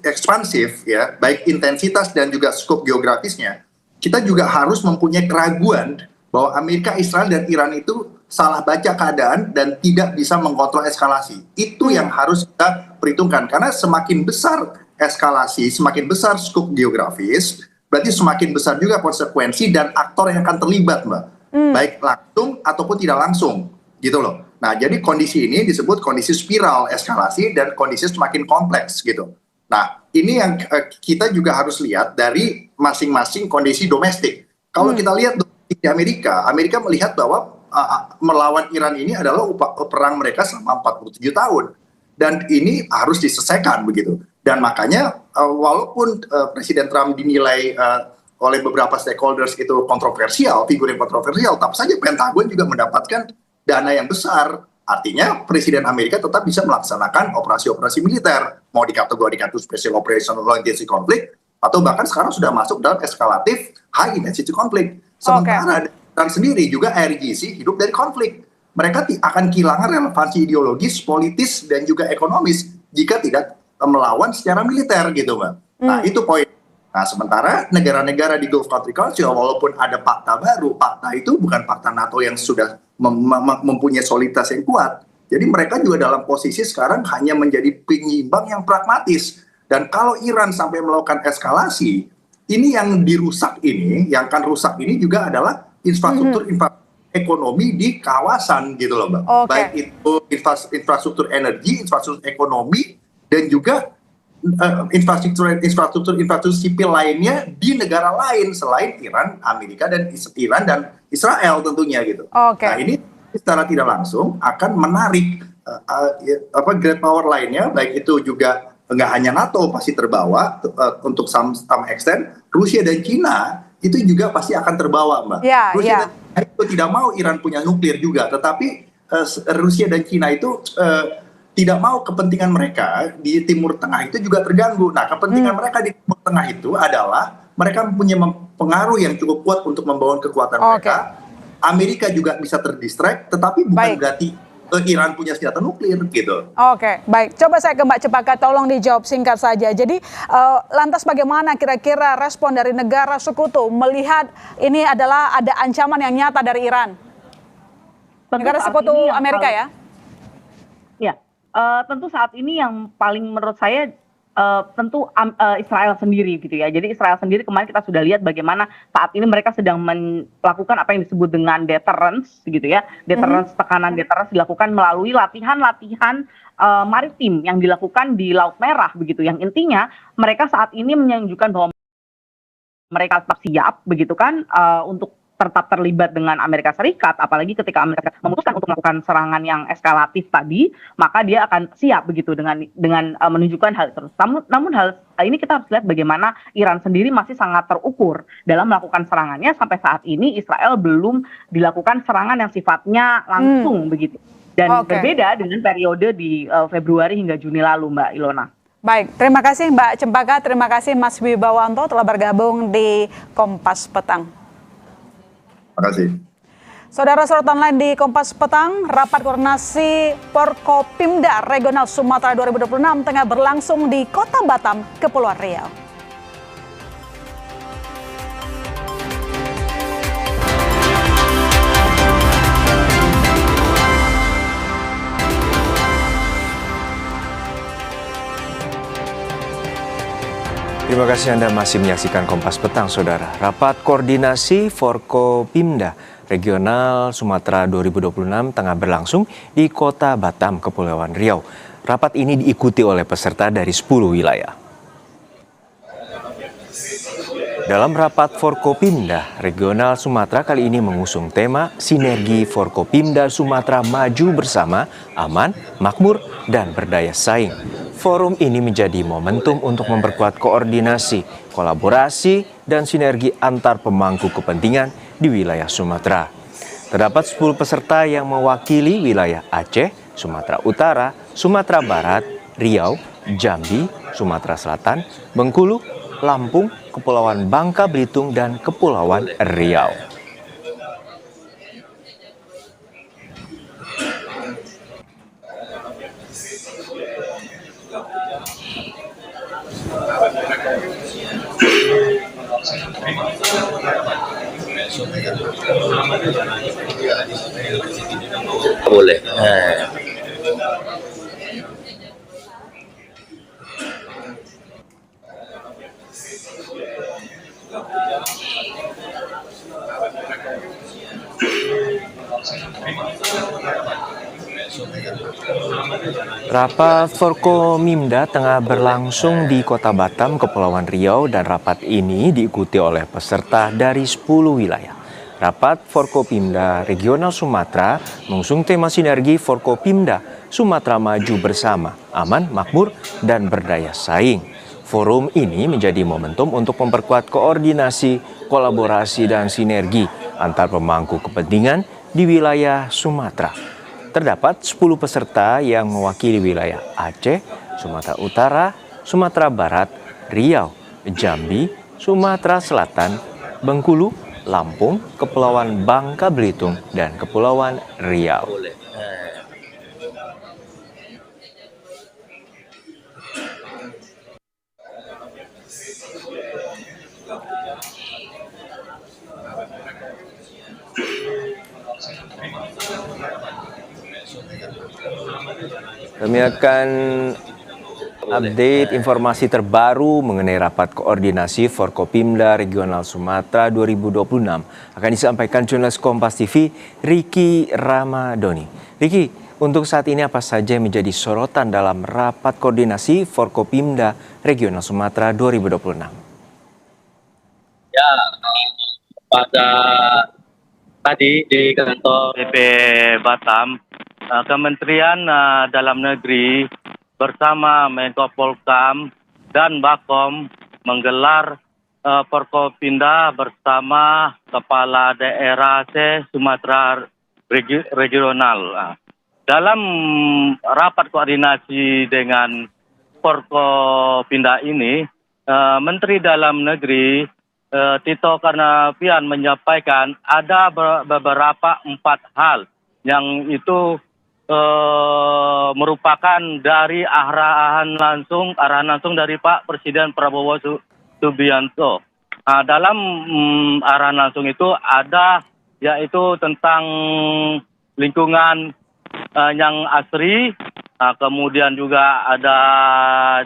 ekspansif ya, baik intensitas dan juga skop geografisnya, kita juga harus mempunyai keraguan bahwa Amerika, Israel dan Iran itu salah baca keadaan dan tidak bisa mengontrol eskalasi. Itu yang harus kita perhitungkan karena semakin besar eskalasi, semakin besar skop geografis, berarti semakin besar juga konsekuensi dan aktor yang akan terlibat, Mbak. Baik langsung ataupun tidak langsung, gitu loh. Nah, jadi kondisi ini disebut kondisi spiral eskalasi dan kondisi semakin kompleks, gitu. Nah, ini yang kita juga harus lihat dari masing-masing kondisi domestik. Kalau kita lihat di Amerika melihat bahwa melawan Iran ini adalah perang mereka selama 47 tahun. Dan ini harus diselesaikan begitu. Dan makanya walaupun Presiden Trump dinilai oleh beberapa stakeholders itu kontroversial, figur yang kontroversial, tetap saja Pentagon juga mendapatkan dana yang besar. Artinya Presiden Amerika tetap bisa melaksanakan operasi-operasi militer. Mau dikategorikan itu special operation, low intensity conflict, atau bahkan sekarang sudah masuk dalam eskalatif high intensity conflict. Sementara dan sendiri juga IRGC hidup dari konflik. Mereka akan kehilangan relevansi ideologis, politis, dan juga ekonomis jika tidak melawan secara militer gitu, Mbak. Nah, itu poin. Nah, sementara negara-negara di Gulf Country Council, walaupun ada fakta baru, fakta itu bukan fakta NATO yang sudah mempunyai soliditas yang kuat. Jadi mereka juga dalam posisi sekarang hanya menjadi penyeimbang yang pragmatis. Dan kalau Iran sampai melakukan eskalasi, ini yang dirusak ini, yang akan rusak ini juga adalah infrastruktur ekonomi di kawasan gitu loh, Mbak. Baik itu infrastruktur energi, infrastruktur ekonomi, dan juga infrastruktur sipil lainnya di negara lain selain Iran, Amerika dan Israel tentunya gitu. Nah, ini secara tidak langsung akan menarik great power lainnya, baik itu juga nggak hanya NATO pasti terbawa untuk some extent, Rusia dan China itu juga pasti akan terbawa, Mbak. Rusia dan China itu tidak mau Iran punya nuklir juga, tetapi Rusia dan China itu tidak mau kepentingan mereka di Timur Tengah itu juga terganggu. Nah, kepentingan mereka di Timur Tengah itu adalah mereka punya pengaruh yang cukup kuat untuk membangun kekuatan mereka. Amerika juga bisa terdistract, tetapi bukan berarti Iran punya senjata nuklir gitu. Oke, baik. Coba saya ke Mbak Cepaka, tolong dijawab singkat saja. Jadi lantas bagaimana kira-kira respon dari negara sekutu melihat ini adalah ada ancaman yang nyata dari Iran? Negara sekutu Amerika ya? Ya, tentu saat ini yang paling menurut saya tentu Israel sendiri gitu ya. Jadi Israel sendiri kemarin kita sudah lihat bagaimana saat ini mereka sedang melakukan apa yang disebut dengan deterrence gitu ya. Deterrence, tekanan deterrence dilakukan melalui latihan-latihan maritim yang dilakukan di Laut Merah begitu. Yang intinya mereka saat ini menunjukkan bahwa mereka tetap siap begitu kan untuk tetap terlibat dengan Amerika Serikat, apalagi ketika Amerika memutuskan untuk melakukan serangan yang eskalatif tadi, maka dia akan siap begitu dengan menunjukkan hal itu. Namun hal ini kita harus lihat bagaimana Iran sendiri masih sangat terukur dalam melakukan serangannya. Sampai saat ini Israel belum dilakukan serangan yang sifatnya langsung begitu. Dan berbeda dengan periode di Februari hingga Juni lalu, Mbak Ilona. Baik, terima kasih Mbak Cempaka, terima kasih Mas Wibawanto telah bergabung di Kompas Petang. Terima kasih. Saudara sorotan lain di Kompas Petang, rapat koordinasi Forkopimda Regional Sumatera 2026 tengah berlangsung di Kota Batam, Kepulauan Riau. Terima kasih Anda masih menyaksikan Kompas Petang, Saudara. Rapat koordinasi Forkopimda Regional Sumatera 2026 tengah berlangsung di Kota Batam, Kepulauan Riau. Rapat ini diikuti oleh peserta dari 10 wilayah. Dalam rapat Forkopimda Regional Sumatera kali ini mengusung tema Sinergi Forkopimda Sumatera Maju Bersama, Aman, Makmur, dan Berdaya Saing. Forum ini menjadi momentum untuk memperkuat koordinasi, kolaborasi, dan sinergi antar pemangku kepentingan di wilayah Sumatera. Terdapat 10 peserta yang mewakili wilayah Aceh, Sumatera Utara, Sumatera Barat, Riau, Jambi, Sumatera Selatan, Bengkulu, Lampung, Kepulauan Bangka Belitung, dan Kepulauan Riau. Boleh. Rapat Forkomimda tengah berlangsung di Kota Batam, Kepulauan Riau, dan rapat ini diikuti oleh peserta dari 10 wilayah. Rapat Forkopimda Regional Sumatera mengusung tema sinergi Forkopimda Sumatera Maju Bersama, Aman, Makmur, dan Berdaya Saing. Forum ini menjadi momentum untuk memperkuat koordinasi, kolaborasi, dan sinergi antar pemangku kepentingan di wilayah Sumatera. Terdapat 10 peserta yang mewakili wilayah Aceh, Sumatera Utara, Sumatera Barat, Riau, Jambi, Sumatera Selatan, Bengkulu, Lampung, Kepulauan Bangka Belitung, dan Kepulauan Riau. Kami akan update informasi terbaru mengenai rapat koordinasi Forkopimda Regional Sumatera 2026 akan disampaikan jurnalis Kompas TV Ricky Ramadoni. Ricky, untuk saat ini apa saja yang menjadi sorotan dalam rapat koordinasi Forkopimda Regional Sumatera 2026? Ya, pada tadi di kantor PP Batam, Kementerian Dalam Negeri bersama Menko Polhukam dan Bakom menggelar Forkopimda bersama Kepala Daerah Sumatera Regional. Dalam rapat koordinasi dengan Forkopimda ini, Menteri Dalam Negeri Tito Karnavian menyampaikan ada beberapa 4 hal yang itu merupakan dari arahan langsung dari Pak Presiden Prabowo Subianto. Dalam arahan langsung itu ada yaitu tentang lingkungan yang asri, kemudian juga ada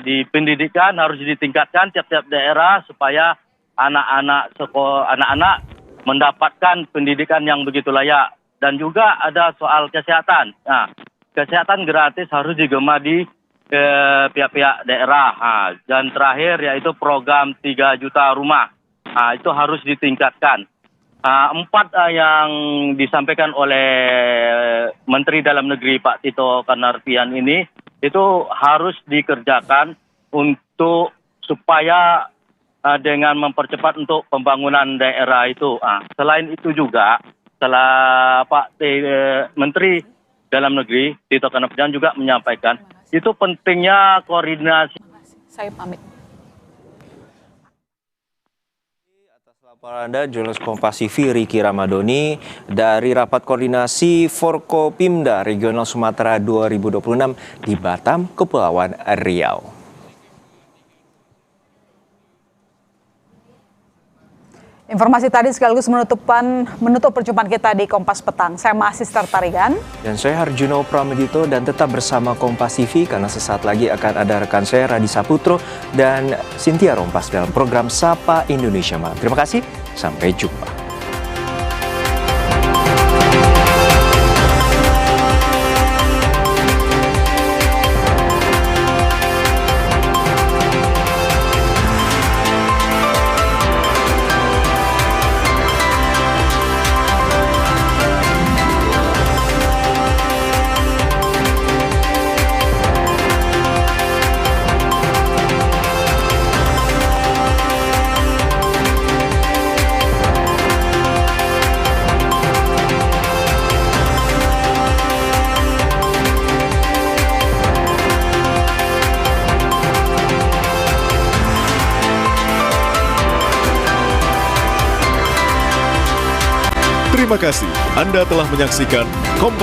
di pendidikan harus ditingkatkan tiap-tiap daerah supaya anak-anak mendapatkan pendidikan yang begitu layak. Dan juga ada soal kesehatan. Nah, kesehatan gratis harus digema di pihak-pihak daerah. Dan terakhir yaitu program 3 juta rumah. Itu harus ditingkatkan. 4 yang disampaikan oleh Menteri Dalam Negeri Pak Tito Karnavian ini itu harus dikerjakan untuk supaya dengan mempercepat untuk pembangunan daerah itu. Selain itu juga setelah Pak Menteri Dalam Negeri Tito Karnavian juga menyampaikan itu pentingnya koordinasi. Saya pamit. Atas laporan Anda, jurnalis Kompas TV Ricky Ramadoni dari rapat koordinasi Forkopimda Regional Sumatera 2026 di Batam, Kepulauan Riau. Informasi tadi sekaligus menutup perjumpaan kita di Kompas Petang. Saya Mahasiswa Tarigan. Dan saya Harjuno Pramedito, dan tetap bersama Kompas TV karena sesaat lagi akan ada rekan saya Radi Saputro dan Cynthia Rompas dalam program Sapa Indonesia Malam. Terima kasih, sampai jumpa. Terima kasih Anda telah menyaksikan Kompas